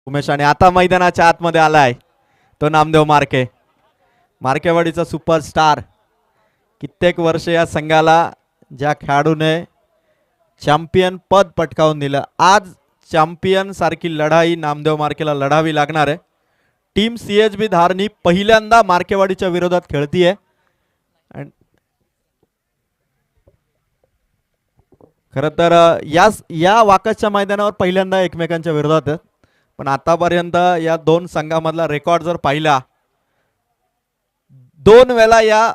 उमेश आणि आता मैदानाच्या आतमध्ये आलाय तो नामदेव मार्के. मार्केवाडीचा सुपरस्टार. कित्येक वर्ष या संघाला ज्या खेळाडूने चॅम्पियन पद पटकावून दिलं, आज चॅम्पियन सारखी लढाई नामदेव मार्केला लढावी लागणार आहे. टीम CHB धारणी पहिल्यांदा मार्केवाडीच्या विरोधात खेळतीये. खरं तर या वाकसच्या मैदानावर पहिल्यांदा एकमेकांच्या विरोधात आहेत. पण आतापर्यंत या 2 संघामधला रेकॉर्ड जर पाहिला, 2 वेळा या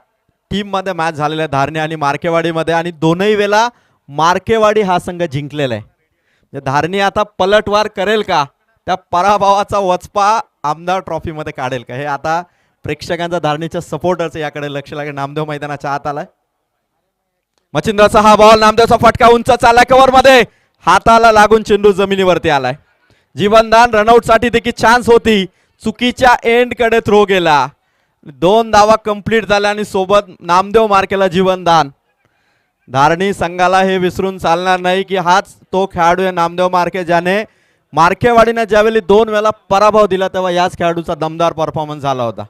टीम मध्ये मॅच झालेल्या धारणे आणि मार्केवाडीमध्ये आणि दोनही वेळा मार्केवाडी हा संघ जिंकलेला आहे. धारणी आता पलटवार करेल का, त्या पराभवाचा वचपा आमदार ट्रॉफी मध्ये काढेल का, हे आता प्रेक्षकांचा धारणीच्या सपोर्टरचं याकडे लक्ष लागेल. नामदेव मैदानाच्या आत आलाय. मच्छिंद्रचा हा बॉल, नामदेवचा फटका उंच चालला कव्हर मध्ये, हाताला लागून चेंडू जमिनीवरती आलाय. जीवनदान रनआउट साठी देखील चान्स होती, चुकीच्या एंड कडे थ्रो गेला. 2 धावा कंप्लीट झाल्या आणि सोबत नामदेव मार्केला जीवनदान. धारणी संघाला हे विसरून चालणार नाही की हाच तो खेळाडू आहे नामदेव मार्के, ज्याने मार्केवाडीने ज्यावेळी 2 वेळा पराभव दिला तेव्हा याच खेळाडूचा दमदार परफॉर्मन्स झाला होता.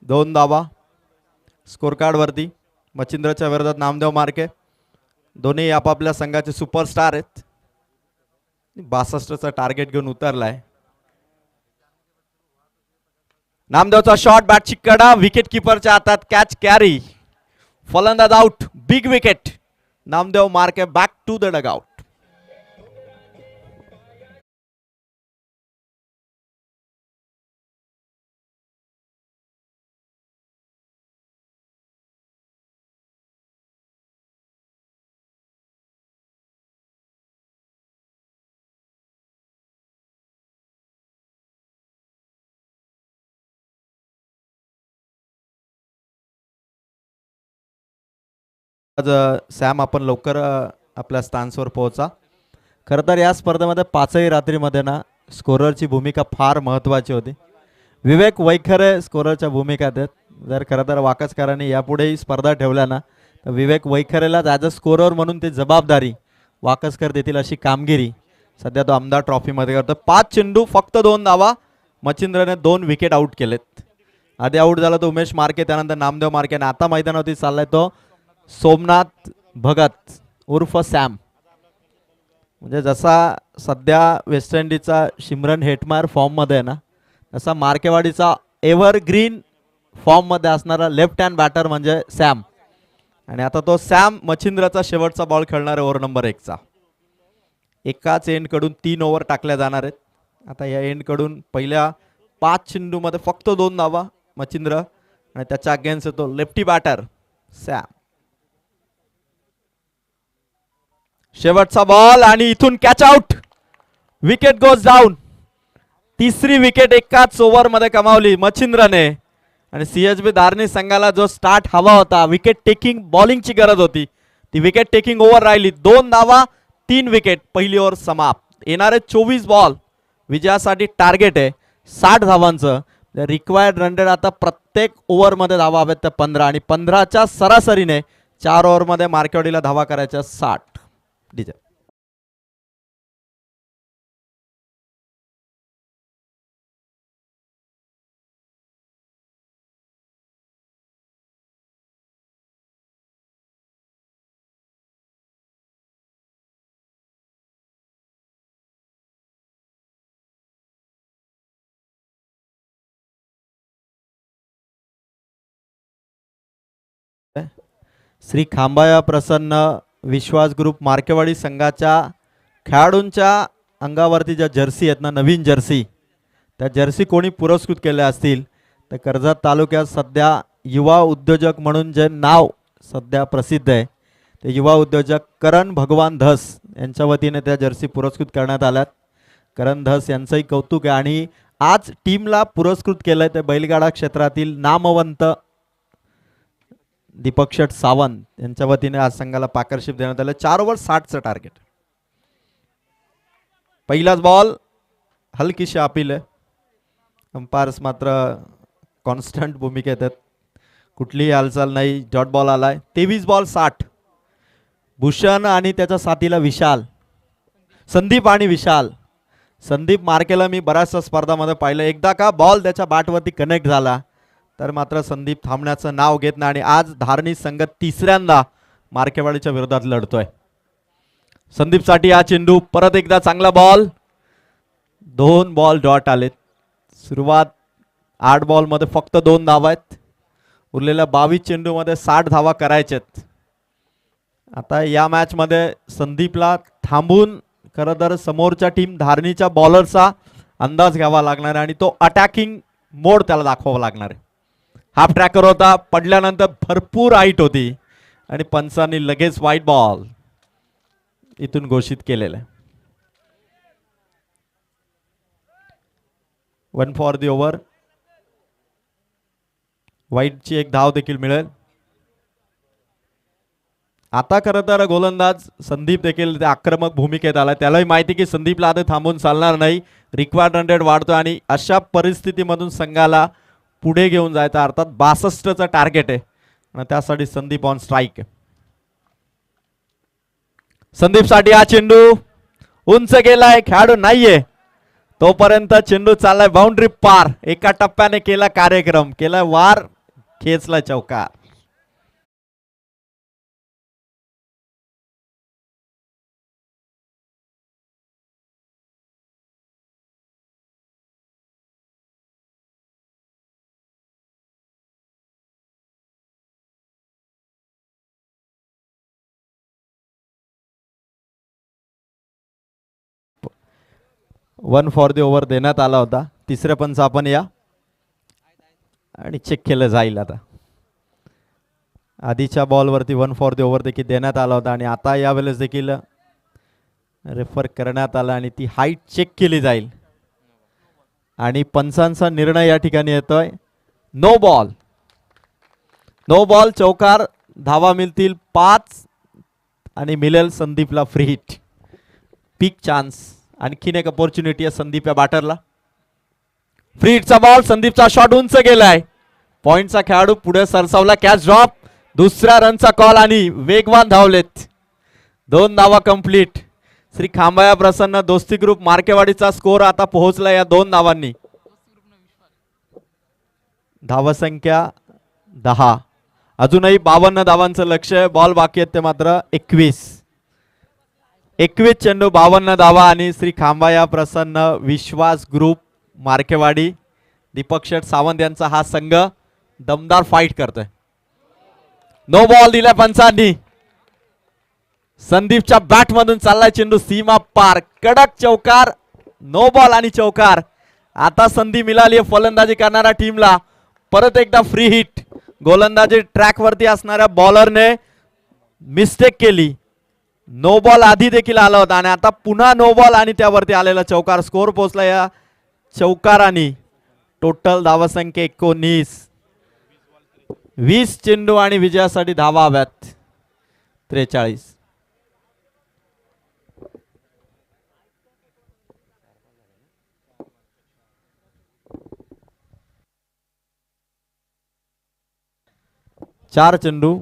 2 धावा स्कोर कार्ड वरती. मच्छिंद्रच्या विरोधात नामदेव मार्के, दोन्ही आपापल्या संघाचे सुपरस्टार आहेत. 62चं टार्गेट घेऊन उतरलाय. नामदेवचा शॉट, बॅटची कडा, विकेट किपरच्या हातात, कॅच कॅरी, फलंदाज आउट, बिग विकेट. नामदेव मार्के बॅक टू द डगआउट. आज सॅम आपण लवकर आपल्या स्थानवर पोहोचा. खरं तर या स्पर्धेमध्ये 5ही रात्रीमध्ये ना स्कोररची भूमिका फार महत्त्वाची होती. विवेक वैखरे स्कोररच्या भूमिकात आहेत. जर खरं तर वाकसकरांनी यापुढेही स्पर्धा ठेवल्या ना तर विवेक वैखरेलाच ॲज अ स्कोरर म्हणून ते जबाबदारी वाकसकर देतील अशी कामगिरी सध्या तो आमदार ट्रॉफीमध्ये करतो. 5 चेंडू फक्त 2 धावा. मच्छिंद्रने 2 विकेट आउट केलेत. आधी आउट झाला तो उमेश मार्के, त्यानंतर नामदेव मार्के आणि आता मैदानावरती चाललाय तो सोमनाथ भगत उर्फ सॅम. म्हणजे जसा सध्या वेस्ट इंडिजचा शिमरन हेटमायर फॉर्ममध्ये आहे ना, तसा मार्केवाडीचा एव्हरग्रीन फॉर्ममध्ये असणारा लेफ्ट हँड बॅटर म्हणजे सॅम. आणि आता तो सॅम मच्छिंद्रचा शेवटचा बॉल खेळणार आहे ओव्हर नंबर 1चा. एकाच एंडकडून 3 ओव्हर टाकल्या जाणार आहेत. आता या एंडकडून पहिल्या 5 चेंडूमध्ये फक्त 2 धावा मच्छिंद्र आणि त्याच्या अगेन्स्ट येतो लेफ्टी बॅटर सॅम. शेवटचा बॉल आणि इथून catch out, wicket goes down. 3री विकेट एकाच ओव्हर मध्ये कमावली मच्छिंद्रने आणि CSB धारणी संघाला जो स्टार्ट हवा होता, विकेट टेकिंग बॉलिंगची गरज होती, ती विकेट टेकिंग ओव्हर राहिली. 2 धावा 3 विकेट, पहिली ओव्हर समाप्त. येणारे 24 बॉल विजयासाठी टार्गेट आहे 60 धावांचं. रिक्वायर्ड रन रेट आता प्रत्येक ओव्हरमध्ये धावा हव्यात त्या 15 आणि 15च्या सरासरीने 4 ओव्हरमध्ये मार्केवाडीला धावा करायच्या 60. डीजे श्री खांबाया प्रसन्न विश्वास ग्रुप मार्केवाडी संघाच्या खेळाडूंच्या अंगावरती ज्या जर्सी आहेत ना, नवीन जर्सी, त्या जर्सी कोणी पुरस्कृत केल्या असतील तर कर्जत तालुक्यात सध्या युवा उद्योजक म्हणून जे नाव सध्या प्रसिद्ध आहे ते युवा उद्योजक करण भगवान धस यांच्या वतीने त्या जर्सी पुरस्कृत करण्यात आल्यात. करण धस यांचंही कौतुक आहे. आणि आज टीमला पुरस्कृत केलं आहे ते बैलगाडा क्षेत्रातील नामवंत दीपक शेठ सावंत यांच्या वतीने आज संघाला पार्टनरशिप देण्यात आलं. 4 ओव्हर 60चं टार्गेट. पहिलाच बॉल हलकीशी अपील आहे. अंपायर्स मात्र कॉन्स्टंट भूमिकेत आहेत, कुठलीही हालचाल नाही. डॉट बॉल आलाय. 23 बॉल 60. भूषण आणि त्याच्या साथीला विशाल, संदीप आणि विशाल. संदीप मार्केला मी बऱ्याचशा स्पर्धामध्ये पाहिलं, एकदा का बॉल त्याच्या बॅटवरती कनेक्ट झाला तर मात्र संदीप थांबण्याचं नाव घेत नाही. आणि आज धारणी संघ तिसऱ्यांदा मार्केवाडीच्या विरोधात लढतोय. संदीपसाठी हा चेंडू, परत एकदा चांगला बॉल. 2 बॉल डॉट आलेत. सुरुवात 8 बॉलमध्ये फक्त 2 धावा आहेत. उरलेल्या 22 चेंडूमध्ये 60 धावा करायच्यात. आता या मॅचमध्ये संदीपला थांबून खरं तर समोरच्या टीम धारणीच्या बॉलरचा अंदाज घ्यावा लागणार आहे आणि तो अटॅकिंग मोड त्याला दाखवावा लागणार आहे. हाफ ट्रॅकर होता, पडल्यानंतर भरपूर हाईट होती आणि पंचांनी लगेच व्हाईट बॉल इथून घोषित केलेलं आहे. 1 फॉर दी ओव्हर. व्हाईटची एक धाव देखील मिळेल. आता खरं तर गोलंदाज संदीप देखील आक्रमक भूमिकेत आला. त्यालाही माहिती की संदीपला आता थांबून चालणार नाही. रिक्वायर्ड रन रेट वाढतो आणि अशा परिस्थितीमधून संघाला पुढे घेऊन जायचं, अर्थात 62चं टार्गेट आहे आणि त्यासाठी संदीप ऑन स्ट्राईक. संदीपसाठी हा चेंडू उंच गेलाय, खेळाडू नाहीये तोपर्यंत चेंडू चाललाय बाउंड्री पार. एका टप्प्याने केला कार्यक्रम, केला वार, खेचला चौकार. वन फॉर दी ओव्हर देण्यात आला होता. तिसऱ्या पंच आपण या आणि चेक केलं जाईल. आता आधीच्या बॉलवरती 1 फॉर दी ओव्हर देखील देण्यात आला होता आणि आता यावेळेस देखील रेफर करण्यात आला आणि ती हाईट चेक केली जाईल आणि पंचांचा निर्णय या ठिकाणी येतोय. No ball. नो बॉल, चौकार. धावा मिळतील 5 आणि मिळेल संदीपला फ्री हिट. पिक चान्स. आणखीन एक अपॉर्च्युनिटी आहे संदीप या बॅटरला. फ्री हिटचा बॉल, संदीपचा शॉट उंच गेलाय. पॉइंटचा खेळाडू पुढे सरसावला. Catch drop. दुसऱ्या रनचा कॉल आणि वेगवान धावलेत. 2 धावा कंप्लीट. श्री खांबाया प्रसन्न दोस्ती ग्रुप मार्केवाडीचा स्कोर आता पोहोचला या 2 धावांनी. धावसंख्या 10. अजूनही 52 धावांचं लक्ष आहे. बॉल बाकी आहेत ते मात्र 21. 21 चेंडू 52 धावा आणि श्री खांबाया प्रसन्न विश्वास ग्रुप मार्केवाडी दीपक शेठ सावंत यांचा हा संघ दमदार फाईट करतोय. नो बॉल दिला पंचांनी. संदीपच्या बॅट मधून चाललाय चेंडू सीमा पार. कडक चौकार. नो बॉल आणि चौकार. आता संधी मिळाली फलंदाजी करणाऱ्या टीमला. परत एकदा फ्री हिट. गोलंदाजी ट्रॅक वरती असणाऱ्या बॉलरने मिस्टेक केली. नो बॉल आधी देखील आला होता आणि आता पुन्हा नो बॉल आणि त्यावरती आलेला चौकार. स्कोर पोहोचला या चौकारांनी. टोटल धावसंख्या 19. 20 चेंडू आणि विजयासाठी धावा हव्यात. 43. चार चेंडू.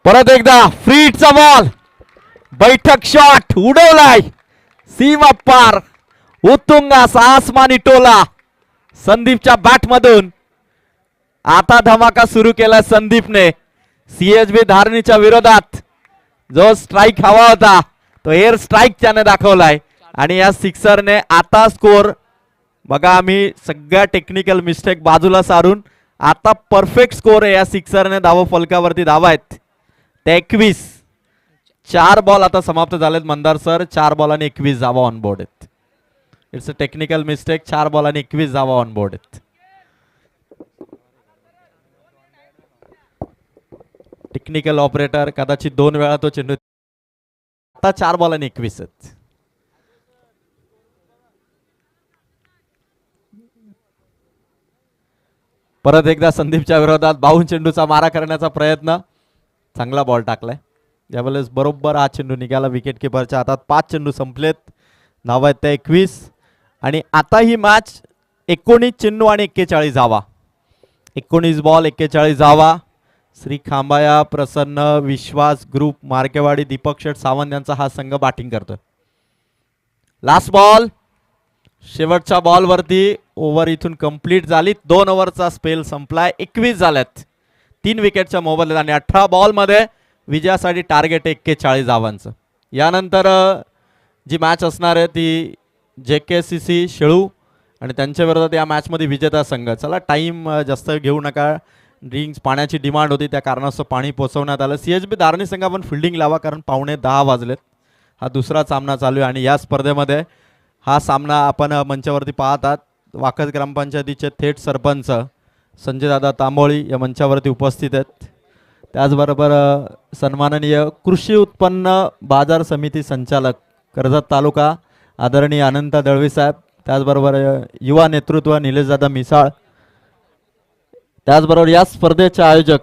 परत एकदा फ्रीटचा बॉल. बैठक शॉट उडवलाय सीमा पार. उत्तुंगास आसमानी टोला संदीपच्या बॅट मधून. आता धमाका सुरू केला संदीपने. सीएचबी धारणीच्या विरोधात जो स्ट्राइक हवा होता तो एअर स्ट्राइक त्याने दाखवलाय आणि या सिक्सरने आता स्कोर बघा. आम्ही सगळ्या टेक्निकल मिस्टेक बाजूला सारून आता परफेक्ट स्कोर आहे या सिक्सरने. धाव फलकावरती धावा आहेत 21. 4 बॉल आता समाप्त झालेत मंदार सर. 4 बॉल आणि 21 धावा ऑन बोर्ड आहेत. It's a technical mistake. 4 ball आणि 21 धावा ऑन बोर्ड आहेत. टेक्निकल ऑपरेटर कदाचित 2 वेळा तो चेंडू. आता 4 बॉल आणि 21 आहेत. परत एकदा संदीपच्या विरोधात बाहून चेंडूचा मारा करण्याचा प्रयत्न. चांगला बॉल टाकलाय यावेळेस. बरोबर हा चेंडू निघाला विकेट किपरच्या हातात. 5 चेंडू संपलेत. धावा आहेत 21 आणि आता ही मॅच 19 चेंडू आणि 41 धावा. 19 बॉल 41 धावा. श्री खांबाया, प्रसन्न, विश्वास ग्रुप, मार्केवाडी, दीपक शेठ सावंत यांचा हा संघ बॅटिंग करतोय. Last ball. शेवटच्या बॉलवरती ओव्हर इथून कंप्लीट झाली. 2 ओव्हरचा स्पेल संपलाय. 21 झाल्यात. 3 विकेटच्या मोबदल्यात आणि 18 बॉल मध्ये विजयासाठी टार्गेट 41 धावांचं. यानंतर जी मॅच असणार आहे ती JKCC शेळू आणि त्यांच्या विरोधात या मॅचमध्ये विजेता संघ. चला टाइम जास्त घेऊ नका. ड्रिंक्स पाण्याची डिमांड होती त्या कारणास्तव पाणी पोचवण्यात आलं. CHB धारणी संघ आपण फिल्डिंग लावा कारण 9:15 वाजलेत. हा दुसरा सामना चालू आहे आणि या स्पर्धेमध्ये हा सामना आपण मंचावरती पाहतात. वाकद ग्रामपंचायतीचे थेट सरपंच संजयदादा तांबोळी या मंचावरती उपस्थित आहेत. त्याचबरोबर सन्माननीय कृषी उत्पन्न बाजार समिती संचालक कर्जत तालुका आदरणीय अनंत दळवी साहेब. त्याचबरोबर युवा नेतृत्व निलेशदादा मिसाळ. त्याचबरोबर या स्पर्धेचे आयोजक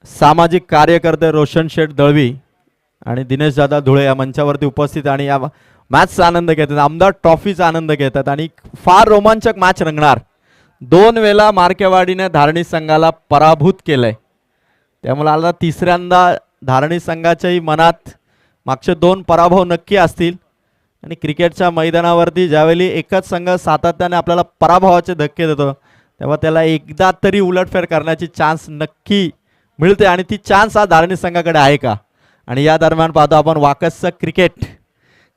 सामाजिक कार्यकर्ते रोशन शेठ दळवी आणि दिनेशदादा धुळे या मंचावरती उपस्थित आणि या मॅचचा आनंद घेतात. आमदार ट्रॉफीचा आनंद घेतात आणि फार रोमांचक मॅच रंगणार. 2 वेळा मार्केवाडीने धारणी संघाला पराभूत केलंय. त्यामुळे आता तिसऱ्यांदा धारणी संघाच्याही मनात मागचे 2 पराभव नक्की असतील आणि क्रिकेटच्या मैदानावरती ज्यावेळी एकच संघ सातत्याने आपल्याला पराभवाचे धक्के देतो तेव्हा त्याला एकदा तरी उलटफेर करण्याची चान्स नक्की मिळते आणि ती चान्स हा धारणी संघाकडे आहे का. आणि या दरम्यान पाहतो आपण वाकदचं क्रिकेट.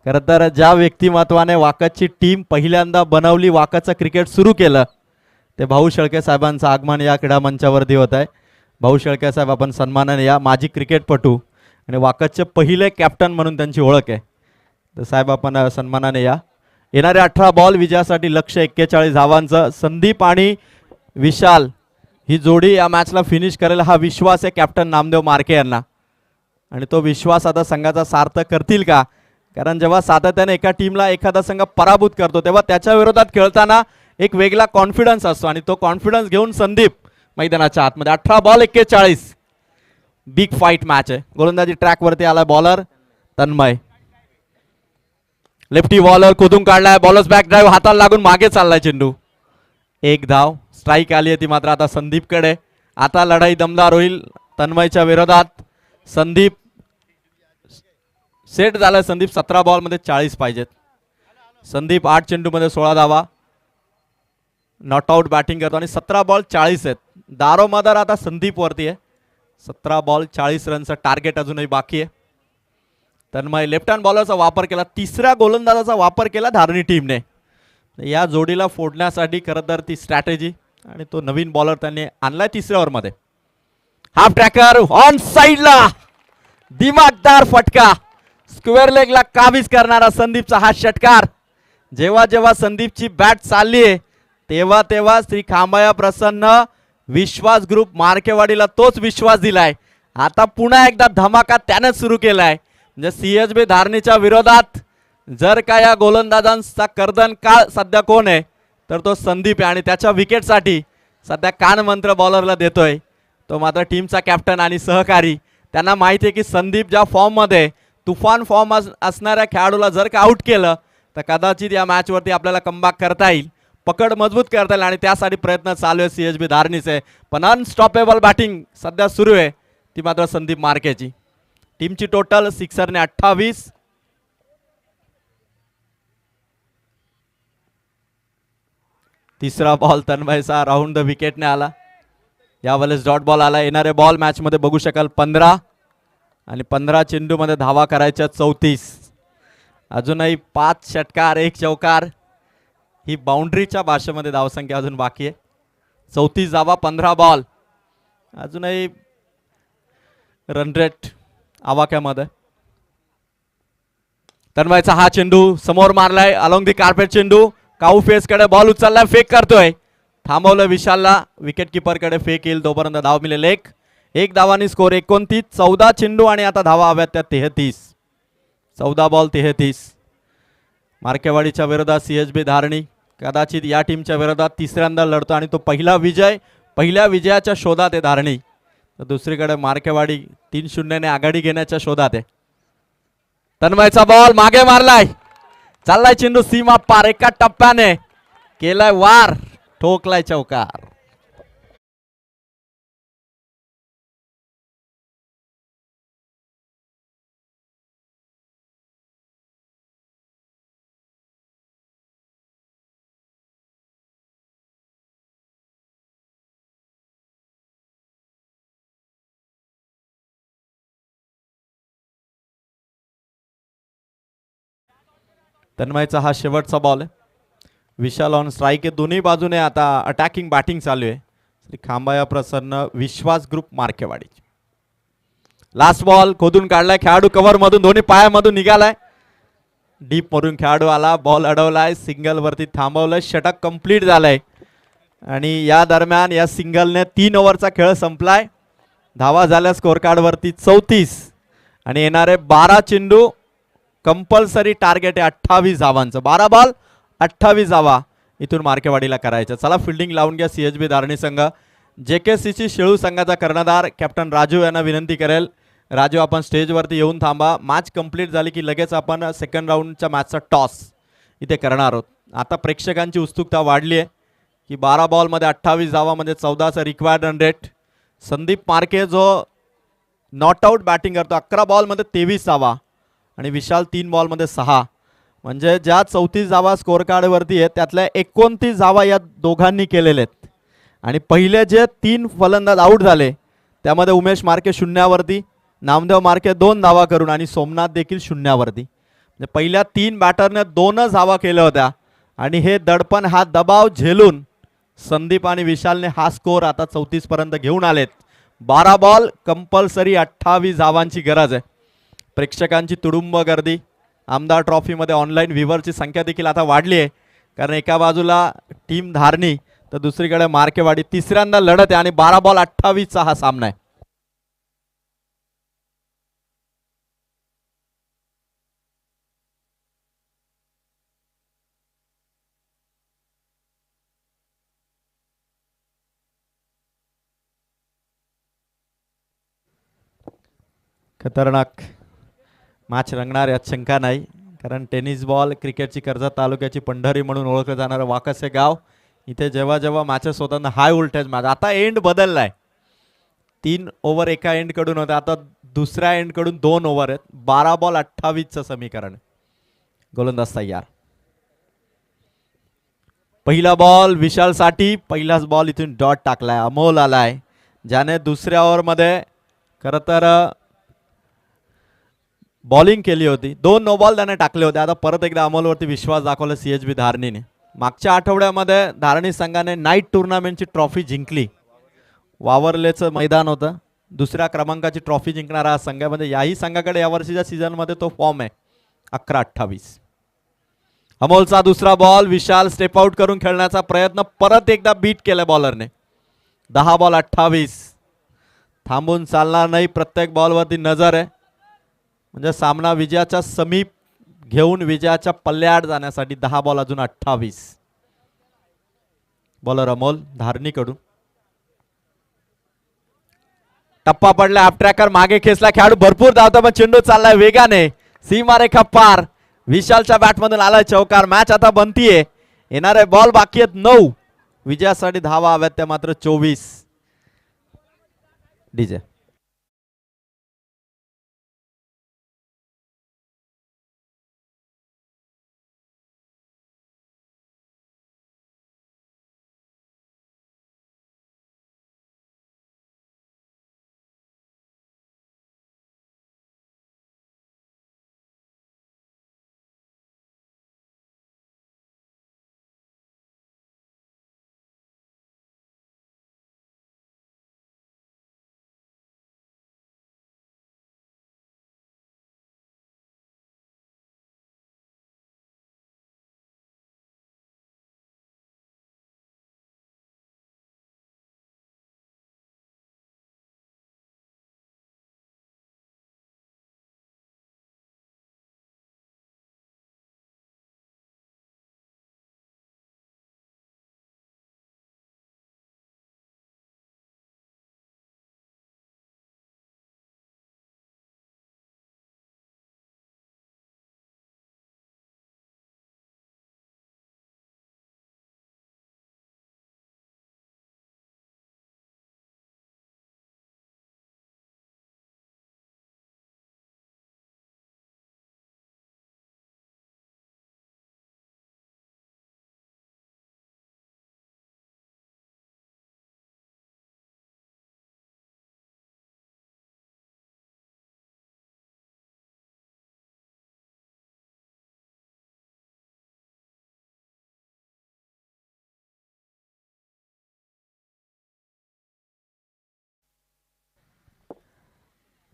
खरं तर ज्या व्यक्तिमत्वाने वाकदची टीम पहिल्यांदा बनवली, वाकदचं क्रिकेट सुरू केलं ते भाऊ शेळके साहेबांचं आगमन या क्रीडा मंचावरती होत आहे. भाऊ शेळके साहेब आपण सन्मानाने या. माजी क्रिकेटपटू आणि वाकदचे पहिले कॅप्टन म्हणून त्यांची ओळख आहे. तर साहेब आपण सन्मानाने या. येणारे 18 बॉल विजयासाठी लक्ष्य 41 धावांचं. संदीप आणि विशाल ही जोडी या मॅचला फिनिश करेल हा विश्वास आहे कॅप्टन नामदेव मार्के यांना. आणि तो विश्वास आता संघाचा सार्थ करतील का. कारण जेव्हा सातत्याने एका टीमला एखादा संघ पराभूत करतो तेव्हा त्याच्या विरोधात खेळताना एक वेगळा कॉन्फिडन्स असतो आणि तो कॉन्फिडन्स घेऊन संदीप मैदानाच्या आतमध्ये. 18 बॉल 41. बिग फाईट मॅच आहे. गोलंदाजी ट्रॅकवरती आलाय बॉलर तन्मय. लेफ्टी बॉलर खोदून काढलाय. बॉलर्स बॅक ड्राईव्ह हाताला लागून मागे चाललाय चेंडू. 1 धाव. स्ट्राईक आली आहे ती मात्र आता संदीपकडे. आता लढाई दमदार होईल तन्मयच्या विरोधात. संदीप सेट झालाय. संदीप 17 बॉलमध्ये 40 पाहिजेत. संदीप 8 चेंडूमध्ये 16 धावा. नॉट आउट बॅटिंग करतो आणि 17 बॉल 40 आहेत. दारोमदार आता संदीप वरती आहे. 17 बॉल 40 रनचं टार्गेट अजूनही बाकी आहे. तन्मय लेफ्ट हँड बॉलरचा वापर केला. तिसऱ्या गोलंदाजाचा वापर केला धारणी टीमने. या जोडीला फोडण्यासाठी खरं तर ती स्ट्रॅटेजी आणि तो नवीन बॉलर त्यांनी आणलाय तिसऱ्या ओव्हरमध्ये. हाफ ट्रॅकर ऑन साइडला दिमागदार फटका. स्क्वेअर लेगला काबीज करणारा संदीपचा हा षटकार. जेव्हा जेव्हा संदीपची बॅट चालली आहे तेव्हा तेव्हा श्री खांबाया प्रसन्न, विश्वास ग्रुप मार्केवाडीला तोच विश्वास दिलाय. आता पुन्हा एकदा धमाका त्यानेच सुरू केलाय. म्हणजे CSB धारणीच्या विरोधात जर का या गोलंदाजांचा कर्दन काळ सध्या कोण आहे तर तो संदीप आहे आणि त्याच्या विकेटसाठी सध्या कानमंत्र बॉलरला देतोय तो मात्र टीमचा कॅप्टन आणि सहकारी. त्यांना माहिती आहे की संदीप ज्या फॉर्ममध्ये तुफान फॉर्म असणाऱ्या खेळाडूला जर का आउट केलं तर कदाचित या मॅचवरती आपल्याला कमबॅक करता येईल, पकड मजबूत करता येईल आणि त्यासाठी प्रयत्न चालू आहे CSB धारणीचे. पण अनस्टॉपेबल बॅटिंग सध्या सुरू आहे ती मात्र संदीप मार्केची. टीमची टोटल सिक्सरने 28. तिसरा बॉल तन्मयचा राऊंड द विकेटने आला. यावेळेस डॉट बॉल आला. येणारे बॉल मॅचमध्ये बघू शकाल 15 आणि 15 चेंडूमध्ये धावा करायच्या 34. अजूनही 5 षटकार 1 चौकार ही बाउंड्रीच्या भाषेमध्ये धावसंख्या अजून बाकी आहे. 34 धावा 15 बॉल. अजूनही रन रेट आवाक्यामध्ये. तन्मयचा हा चेंडू समोर मारलाय अलॉंग दी कार्पेट चेंडू. काऊ फेस कडे बॉल उचललाय, फेक करतोय, थांबवलं विशालला. विकेट किपर कडे फेक येईल तोपर्यंत धाव मिळेल 1 धावांनी स्कोर 29. 14 चेंडू आणि आता धावा हव्यात त्या 33. 14 बॉल 33. मार्केवाडीच्या विरोधात CSB धारणी कदाचित या टीमच्या विरोधात तिसऱ्यांदा लढतो आणि तो पहिल्या विजयाच्या शोधात आहे धारणी. तर दुसरीकडे मार्केवाडी 3-0 आघाडी घेण्याच्या शोधात आहे. तन्मयचा बॉल मागे मारलाय, चाललाय चेंडू सीमा पार, एका टप्प्याने केलाय वार, ठोकलाय चौकार. तन्मयचा हा शेवटचा बॉल आहे. विशाल ऑन स्ट्राईक आहे. दोन्ही बाजूने आता अटॅकिंग बॅटिंग चालू आहे. श्री खांबाया प्रसन्न विश्वास ग्रुप मार्केवाडी. लास्ट बॉल खोदून काढलाय, खेळाडू कव्हर मधून दोन्ही पायामधून निघालाय, डीप मधून खेळाडू आला, बॉल अडवलाय, सिंगल वरती थांबवलंय, षटक कंप्लीट झालंय आणि या दरम्यान या सिंगलने 3 ओव्हरचा खेळ संपलाय. धावा झाल्या स्कोर कार्ड वरती 34 आणि येणारे 12 चेंडू कंपल्सरी टार्गेट आहे 28 धावांचं. 12 बॉल 28 धावा इथून मार्केवाडीला करायचं. चला फिल्डिंग लावून घ्या CSB धारणी संघ. JKCC शेळू संघाचा कर्णधार कॅप्टन राजू यांना विनंती करेल, राजू आपण स्टेजवरती येऊन थांबा. मॅच कंप्लीट झाली की लगेच आपण सेकंड राऊंडच्या मॅचचा टॉस इथे करणार आहोत. आता प्रेक्षकांची उत्सुकता वाढली आहे की 12 बॉलमध्ये 28 धावामध्ये 14चा रिक्वायर्ड रन रेट. संदीप मार्के जो नॉट आउट बॅटिंग करतो 11 बॉलमध्ये 23 धावा आणि विशाल 3 बॉलमध्ये 6, म्हणजे ज्या 34 धावा स्कोर कार्डवरती आहेत त्यातल्या 29 धावा या दोघांनी केलेल्या आहेत. आणि पहिले जे 3 फलंदाज आऊट झाले त्यामध्ये उमेश मार्के शून्यावरती, नामदेव मार्के 2 धावा करून आणि सोमनाथ देखील शून्यावरती. म्हणजे पहिल्या 3 बॅटरने 2च धावा केल्या होत्या आणि हे दडपण हा दबाव झेलून संदीप आणि विशालने हा स्कोर आता 34 पर्यंत घेऊन आलेत. 12 बॉल कंपल्सरी 28 धावांची गरज आहे. प्रेक्षकांची तुडुंब गर्दी. आमदार ट्रॉफीमध्ये ऑनलाईन व्ह्यूवरची संख्या देखील आता वाढली आहे, कारण एका बाजूला टीम धारणी तर दुसरीकडे मार्केवाडी. तिसऱ्यांदा लढत आहे आणि 12 बॉल 28चा हा सामना आहे. खतरनाक मॅच रंगणार यात शंका नाही, कारण टेनिस बॉल क्रिकेटची कर्जत तालुक्याची पंढरी म्हणून ओळखलं जाणारं वाकस हे गाव, इथे जेव्हा जेव्हा मॅचेस होतात ना हाय व्होल्टेज मॅच. आता एंड बदललाय, 3 ओव्हर एका एंडकडून होते, आता दुसऱ्या एंडकडून 2 ओव्हर आहेत. 12 बॉल 28चं समीकरण. गोलंदाज तयार. पहिला बॉल विशालसाठी, पहिलाच बॉल इथून डॉट टाकलाय, अमोल आलाय, ज्याने दुसऱ्या ओव्हरमध्ये खरं तर बॉलिंग केली होती. 2 नो बॉल त्याने टाकले होते. आता परत एकदा अमोलवरती विश्वास दाखवला CSB धारणीने. मागच्या आठवड्यामध्ये धारणी संघाने नाईट टुर्नामेंटची ट्रॉफी जिंकली. वावरलेचं मैदान होतं, दुसऱ्या क्रमांकाची ट्रॉफी जिंकणारा हा संघामध्ये याही संघाकडे यावर्षीच्या सीझनमध्ये तो फॉर्म आहे. 11-28. अमोलचा दुसरा बॉल, विशाल स्टेप आउट करून खेळण्याचा प्रयत्न, परत एकदा बीट केला बॉलरने. 10 बॉल 28. थांबून चालणार नाही, प्रत्येक बॉलवरती नजर आहे. म्हणजे सामना विजयाच्या समीप घेऊन विजयाच्या पल्ल्याआड जाण्यासाठी 10 बॉल अजून 28. बॉलर अमोल धारणीकडून टप्पा पडला, ट्रॅकर मागे खेचला, खेळाडू भरपूर धावतो पण चेंडू चाललाय वेगाने, सीमारेखा पार. विशालच्या बॅटमधून आलाय चौकार. मॅच आता बनतीये, येणारे बॉल बाकी आहेत 9. विजयासाठी धावा हव्यात त्या मात्र 24. डीजे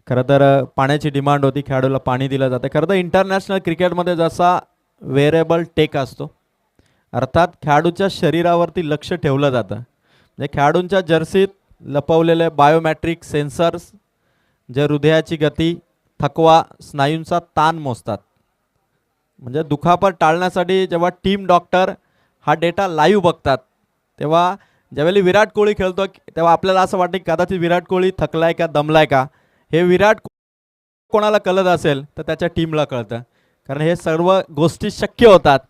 खरं तर पाण्याची डिमांड होती, खेळाडूला पाणी दिलं जातं. खरं तर इंटरनॅशनल क्रिकेटमध्ये जसा वेअरेबल टेक असतो, अर्थात खेळाडूच्या शरीरावरती लक्ष ठेवलं जातं. म्हणजे खेळाडूंच्या जर्सीत लपवलेले बायोमॅट्रिक सेन्सर्स जे हृदयाची गती, थकवा, स्नायूंचा ताण मोजतात. म्हणजे दुखापत टाळण्यासाठी जेव्हा टीम डॉक्टर हा डेटा लाईव्ह बघतात, तेव्हा ज्यावेळी विराट कोहली खेळतो तेव्हा आपल्याला असं वाटतं की कदाचित विराट कोहली थकलाय का, दमलाय का. हे विराट कोणाला कळत असेल तर त्याच्या टीमला कळतं, कारण हे सर्व गोष्टी शक्य होतात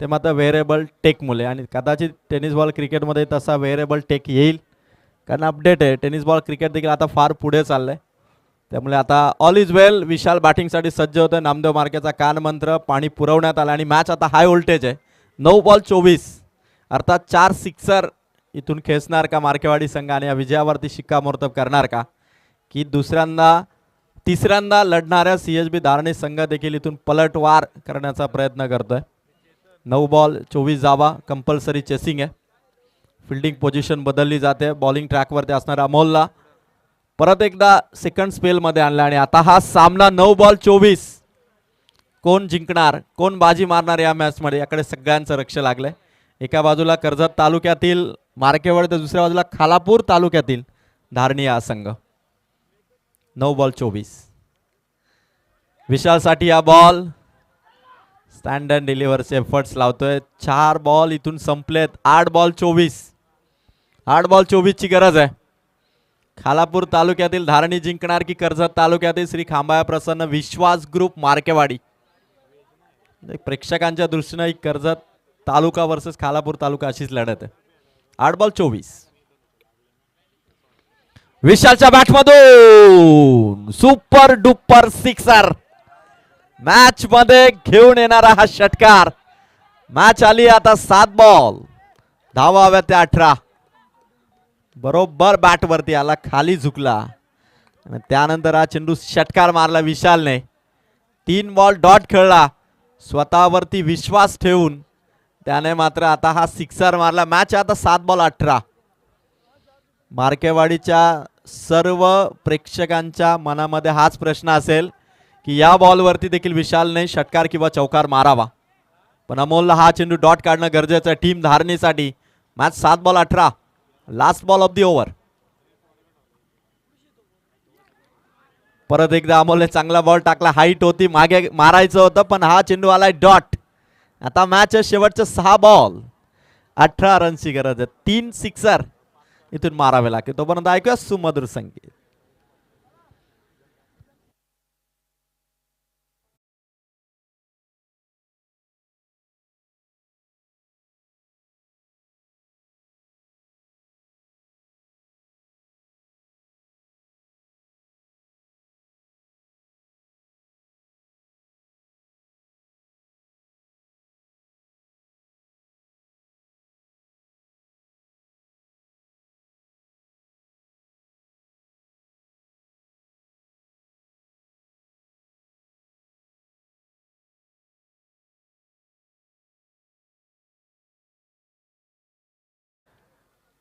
ते मात्र वेअरेबल टेकमुळे. आणि कदाचित टेनिस बॉल क्रिकेटमध्ये तसा वेअरेबल टेक येईल, कारण अपडेट आहे. टेनिस बॉल क्रिकेट देखील आता फार पुढे चाललं आहे, त्यामुळे आता ऑल इज वेल. विशाल बॅटिंगसाठी सज्ज होतं. नामदेव मार्केचा कानमंत्र पाणी पुरवण्यात आला आणि मॅच आता हाय व्होल्टेज आहे. 9 बॉल 24, अर्थात 4 सिक्सर इथून खेचणार का मार्केवाडी संघ आणि या विजयावरती शिक्कामोर्तब करणार का, की तिसऱ्यांदा लढणाऱ्या CSB धारणी संघ देखील इथून पलटवार करण्याचा प्रयत्न करतोय. 9 बॉल 24 धावा, कंपल्सरी चेसिंग आहे. फिल्डिंग पोझिशन बदलली जाते. बॉलिंग ट्रॅकवरती असणाऱ्या अमोलला परत एकदा सेकंड स्पेलमध्ये आणलं आणि आता हा सामना 9 बॉल 24. कोण जिंकणार, कोण बाजी मारणार या मॅचमध्ये, याकडे सगळ्यांचं लक्ष लागलंय. एका बाजूला कर्जत तालुक्यातील मार्केवाडी तर दुसऱ्या बाजूला खालापूर तालुक्यातील धारणी हा संघ. 9 बॉल 24. विशालसाठी हा बॉल स्टँड अँड डिलिव्हरचे एफर्ट्स लावतोय. 4 बॉल इथून संपलेत. 8 बॉल 24. 8 बॉल 24 ची गरज आहे. खालापूर तालुक्यातील धारणी जिंकणार की कर्जत तालुक्यातील श्री खांबाया प्रसन्न विश्वास ग्रुप मार्केवाडी. प्रेक्षकांच्या दृष्टीनं ही कर्जत तालुका वर्सेस खालापूर तालुका अशीच लढत आहे. 8 बॉल 24. विशालच्या बॅटमधून सुपर डुपर सिक्सर, मॅच मध्ये घेऊन येणारा हा षटकार. मॅच आली आता 7 बॉल, धावा हव्या त्या 18. बरोबर बॅट वरती आला, खाली झुकला आणि त्यानंतर हा चेंडू षटकार मारला विशालने. 3 बॉल डॉट खेळला, स्वतःवरती विश्वास ठेवून त्याने मात्र आता हा सिक्सर मारला. मॅच आता 7 बॉल 18. मार्केवाडीच्या सर्व प्रेक्षकांच्या मनामध्ये हाच प्रश्न असेल की या बॉलवरती देखील विशालने षटकार किंवा चौकार मारावा, पण अमोलला हा चेंडू डॉट काढणं गरजेचं आहे टीम धारणीसाठी. Match 7 ball 18. Last ball of the over. परत एकदा अमोलने चांगला बॉल टाकला. हाईट होती, मागे मारायचं होतं पण हा चेंडू आलाय डॉट. आता मॅच शेवटचे 6 बॉल, 18 रनची गरज आहे. 3 सिक्सर इथून मारावे लागते. तोपर्यंत ऐकूया सुमधुर संगीत.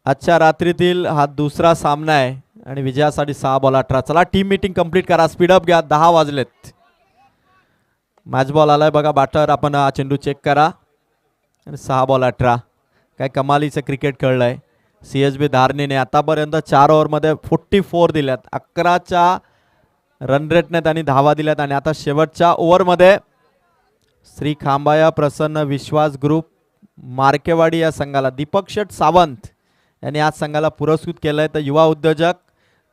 आजच्या रात्रीतील हा दुसरा सामना आहे आणि विजयासाठी 6 बॉल 18. चला टीम मीटिंग कंप्लीट करा. स्पीडअप घ्या. 10 वाजलेत. मॅच बॉल आलाय बघा बॅटर. आपण हा चेंडू चेक करा. आणि 6 बॉल 18. काय कमालीचं क्रिकेट खेळलंय. CSB धारणीने आतापर्यंत 4 ओव्हरमध्ये 44 दिल्यात. 11च्या रन रेटने त्यांनी धावा दिल्यात. आणि आता शेवटच्या ओव्हरमध्ये श्री खांबाया प्रसन्न विश्वास ग्रुप मार्केवाडी या संघाला दीपक शेठ सावंत यांनी आज संघाला पुरस्कृत केलं आहे. तर युवा उद्योजक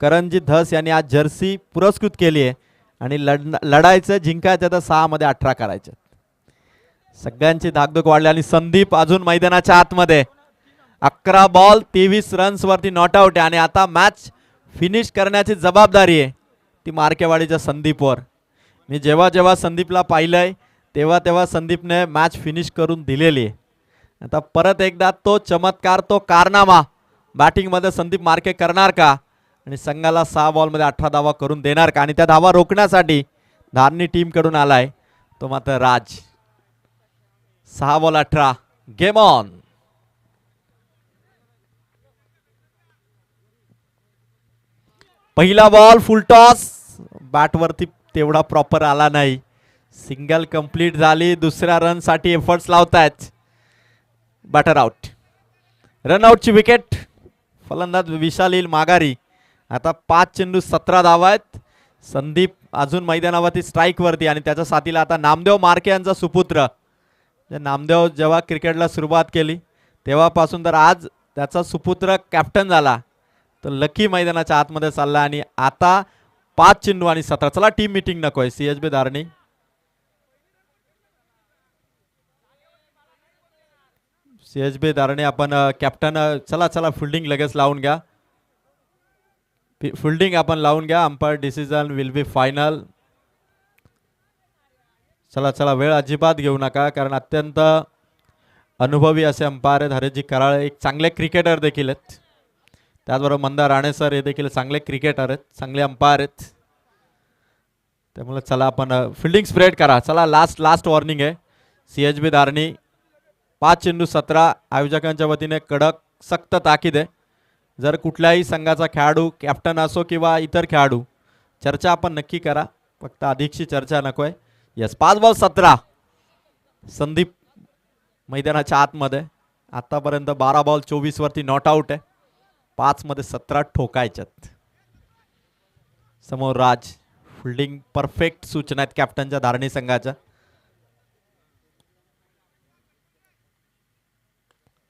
करणजी धस यांनी आज जर्सी पुरस्कृत केली आहे. आणि लढायचं जिंकायचं तर 6 मध्ये 18 करायचे. सगळ्यांची धाकधूक वाढली. आणि संदीप अजून मैदानाच्या आतमध्ये. 11 बॉल 23 रन्स वरती नॉट आउट आहे. आणि आता मॅच फिनिश करण्याची जबाबदारी आहे ती मार्केवाडीच्या संदीपवर. मी जेव्हा जेव्हा संदीपला पाहिलंय तेव्हा तेव्हा संदीपने मॅच फिनिश करून दिलेली आहे. आता परत एकदा तो चमत्कार, तो कारनामा बॅटिंगमध्ये संदीप मार्के करणार का आणि संघाला 6 बॉलमध्ये 18 धावा करून देणार का. आणि त्या धावा रोखण्यासाठी धारणी टीमकडून आलाय तो मात्र राज. 6 बॉल 18. Game on. पहिला बॉल फुल टॉस. बॅटवरती तेवढा प्रॉपर आला नाही. सिंगल कंप्लीट झाली. दुसऱ्या रन साठी एफर्ट्स लावतायत. Batter out. रन आउटची विकेट. फलंदाज विशाल येईल माघारी. आता 5 चेंडू 17 धावा आहेत. संदीप अजून मैदानावरती स्ट्राईक वरती. आणि त्याच्या साथीला आता नामदेव मार्के यांचा सुपुत्र. नामदेव जेव्हा क्रिकेटला सुरुवात केली तेव्हापासून तर आज त्याचा सुपुत्र कॅप्टन झाला. तर लकी मैदानाच्या आतमध्ये चालला. आणि आता 5 चेंडू आणि 17. चला टीम मीटिंग नकोय. CSB धारणी. CSB धारणे आपण कॅप्टन. चला चला फिल्डिंग लगेच लावून घ्या. फिल्डिंग आपण लावून घ्या. Umpire decision will be final. चला चला वेळ अजिबात घेऊ नका कारण अत्यंत अनुभवी असे अंपायर आहेत हरेशजी कराळ. एक चांगले क्रिकेटर देखील आहेत. त्याचबरोबर मंदा राणे सर हे देखील चांगले क्रिकेटर आहेत, चांगले अंपायर आहेत. त्यामुळे चला आपण फिल्डिंग स्प्रेड करा. चला लास्ट वॉर्निंग आहे. CSB धारणी 5 चेंडू 17. आयोजकांच्या वतीने कडक सक्त ताकीद आहे. जर कुठल्याही संघाचा खेळाडू कॅप्टन असो किंवा इतर खेळाडू चर्चा आपण नक्की करा. फक्त अधिकची चर्चा नको आहे. Yes 5 ball 17. संदीप मैदानाच्या आतमध्ये. आतापर्यंत 12 बॉल 24 वरती नॉट आउट आहे. 5 मध्ये 17 ठोकायच्यात. समोर राज. फिल्डिंग परफेक्ट सूचना आहेत कॅप्टनच्या धारणी संघाच्या.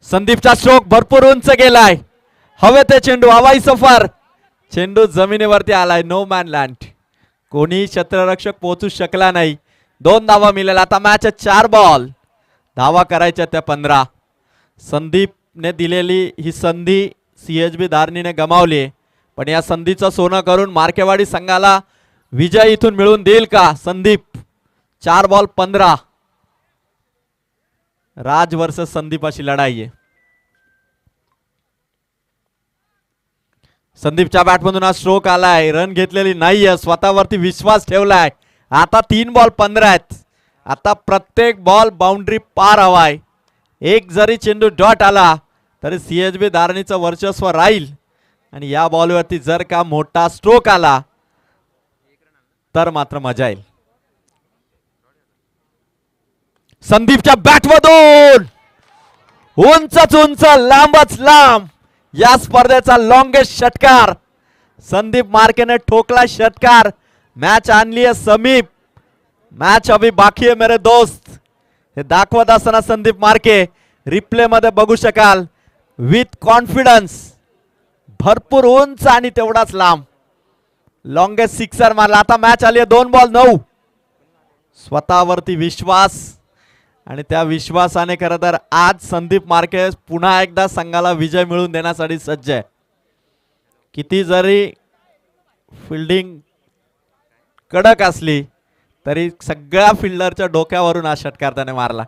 संदीपचा स्ट्रोक भरपूर उंच गेलाय. हवे ते चेंडू हवाई सफर. चेंडू जमिनीवरती आलाय. No man land. कोणी क्षेत्ररक्षक पोहोचू शकला नाही. 2 धावा मिळाल्या. आता मॅच 4 बॉल. धावा करायच्या त्या 15. संदीपने दिलेली ही संधी CSB धारणीने गमावली. पण या संधीचं सोनं करून मार्केवाडी संघाला विजय इथून मिळून देईल का संदीप. 4 बॉल 15. राज वर्सेस संदीप अशी लढाई आहे. संदीपच्या बॅटमधून हा स्ट्रोक आलाय. रन घेतलेली नाहीये. स्वतःवरती विश्वास ठेवलाय. आता 3 बॉल 15 आहेत. आता प्रत्येक बॉल बाउंड्री पार हवाय. एक जरी चेंडू डॉट आला तरी CSB धारणीचं वर्चस्व राहील. आणि या बॉलवरती जर का मोठा स्ट्रोक आला तर मात्र मजा येईल. संदीपच्या बॅटमधून उंचच उंच लांबच लांब या स्पर्धेचा लॉंगेस्ट षटकार संदीप मार्केने ठोकला षटकार. मॅच आणली आहे समीप. मॅच अभी बाकी आहे मेरे दोस्त. हे दाखवत असताना संदीप मार्के रिप्ले मध्ये बघू शकाल. विथ कॉन्फिडन्स, भरपूर उंच आणि तेवढाच लांब लॉंगेस्ट सिक्सर मारला. आता मॅच आली आहे 2 बॉल 9. स्वतःवरती विश्वास आणि त्या विश्वासाने खरं तर आज संदीप मार्के पुन्हा एकदा संघाला विजय मिळवून देण्यासाठी सज्ज आहे. किती जरी फिल्डिंग कडक असली तरी सगळ्या फिल्डरच्या डोक्यावरून हा षटकार त्याने मारला.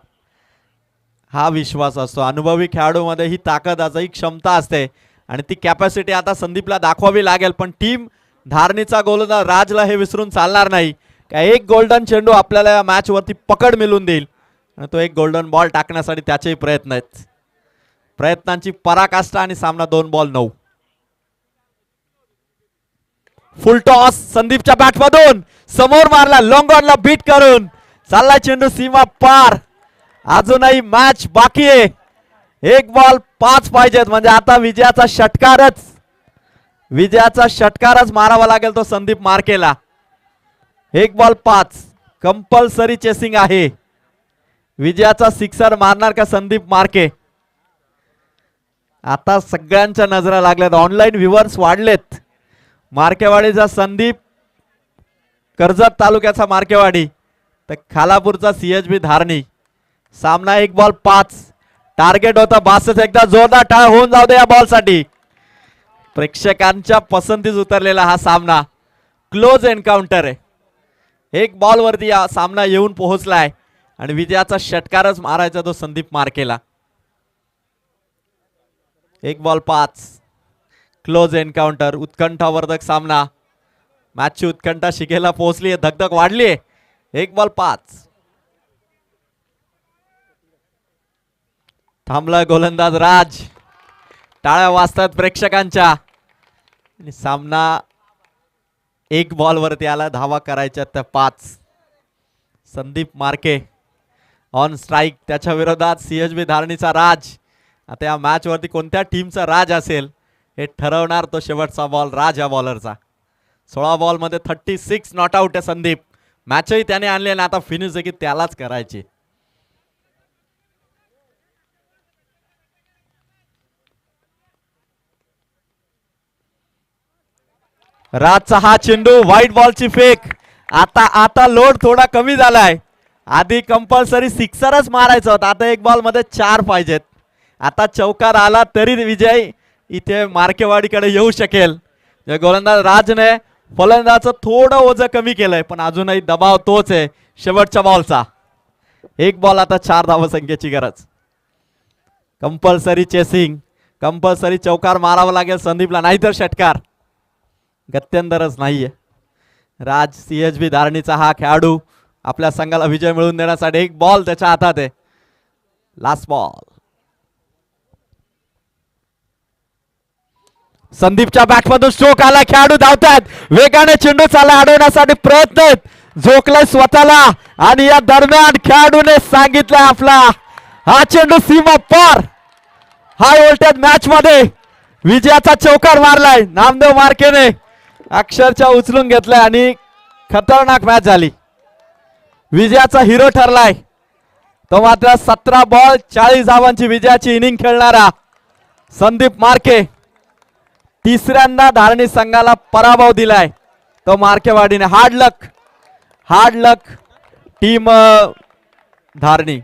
हा विश्वास असतो. अनुभवी खेळाडूमध्ये ही ताकद असते, ही क्षमता असते आणि ती कॅपॅसिटी आता संदीपला दाखवावी लागेल. पण टीम धारणीचा गोलंदाज राजला हे विसरून चालणार नाही. काय एक गोल्डन चेंडू आपल्याला या मॅच वरती पकड मिळवून देईल आणि तो एक गोल्डन बॉल टाकण्यासाठी त्याचेही प्रयत्न आहेत. प्रयत्नांची पराकाष्ठा आणि सामना 2 बॉल 9. फुल टॉस संदीपच्या बॅटमधून समोर मारला. लॉंग ऑनला बीट करून चालला चेंडू सीमा पार. अजूनही मॅच बाकी आहे. 1 बॉल 5 पाहिजेत म्हणजे आता विजयाचा षटकारच मारावा लागेल तो संदीप मार्केला. 1 बॉल 5 कंपल्सरी चेसिंग आहे. विजयाचा सिक्सर मारणार का संदीप मार्के? आता सगळ्यांच्या नजरा लागल्यात. ऑनलाईन व्ह्युअर्स वाढलेत. मार्केवाडीचा संदीप, कर्जत तालुक्याचा मार्केवाडी, तर खालापूरचा CHB धारणी. सामना 1 बॉल 5. टार्गेट होता 62. एकदा जोरदार टाळ होऊन जाऊ दे या बॉल साठी. प्रेक्षकांच्या पसंतीस उतरलेला हा सामना क्लोज एन्काउंटर आहे. 1 बॉल वरती हा सामना येऊन पोहोचलाय आणि विजयाचा षटकारच मारायचा तो संदीप मार्केला. 1 बॉल 5 क्लोज एन्काउंटर. उत्कंठावर्धक सामना. मॅचची उत्कंठा शिगेला पोहोचली आहे. धगधग वाढली आहे. 1 बॉल 5. थांबलाय गोलंदाज राज. टाळ्या वाजतात प्रेक्षकांच्या आणि सामना 1 बॉल वरती आला. धावा करायच्या त्या 5. संदीप मार्के ऑन स्ट्राईक. त्याच्या विरोधात CHB धारणीचा राज. आता या मॅच वरती कोणत्या टीमचा राज असेल हे ठरवणार तो शेवटचा बॉल राज या बॉलरचा. 16 बॉल मध्ये 36 नॉट आउट आहे संदीप. मॅचही त्याने आणली आणि आता फिनिश देखील त्यालाच करायची. राजचा हा चेंडू व्हाईट बॉलची फेक. आता लोड थोडा कमी झालाय. आधी कंपल्सरी सिक्सरच मारायचा होता. आता 1 बॉल मध्ये 4 पाहिजेत. आता चौकार आला तरी विजय इथे मार्केवाडीकडे येऊ शकेल. गोलंदाज राजने फलंदाजाचं थोडं ओझं कमी केलंय पण अजूनही दबाव तोच आहे शेवटच्या बॉलचा. 1 बॉल आता 4 धावसंख्येची गरज. Compulsory chasing. कंपल्सरी चौकार मारावा लागेल संदीपला नाहीतर षटकार. गत्यंतरच नाहीये. राज CHB धारणीचा हा खेळाडू आपल्या संघाला विजय मिळवून देण्यासाठी 1 बॉल त्याच्या हातात आहे. Last ball. संदीपच्या बॅटमधून स्ट्रोक आला. खेळाडू धावतात. वेगाने चेंडू चालला अडवण्यासाठी प्रयत्न आहेत. झोकलाय स्वतःला आणि या दरम्यान खेळाडूने सांगितलंय आपला हा चेंडू सीमा पार. हाय व्होल्टेज मॅच मध्ये विजयाचा चौकार मारलाय नामदेव मार्केने. अक्षरशः उचलून घेतलाय आणि खतरनाक मॅच झाली. विजयाचा हिरो ठरलाय तो मात्र 17 बॉल 40 धावांची विजयाची इनिंग खेळणारा संदीप मार्के. तिसऱ्यांदा धारणी संघाला पराभव दिलाय तो मार्केवाडीने. हार्ड लक टीम धारणी.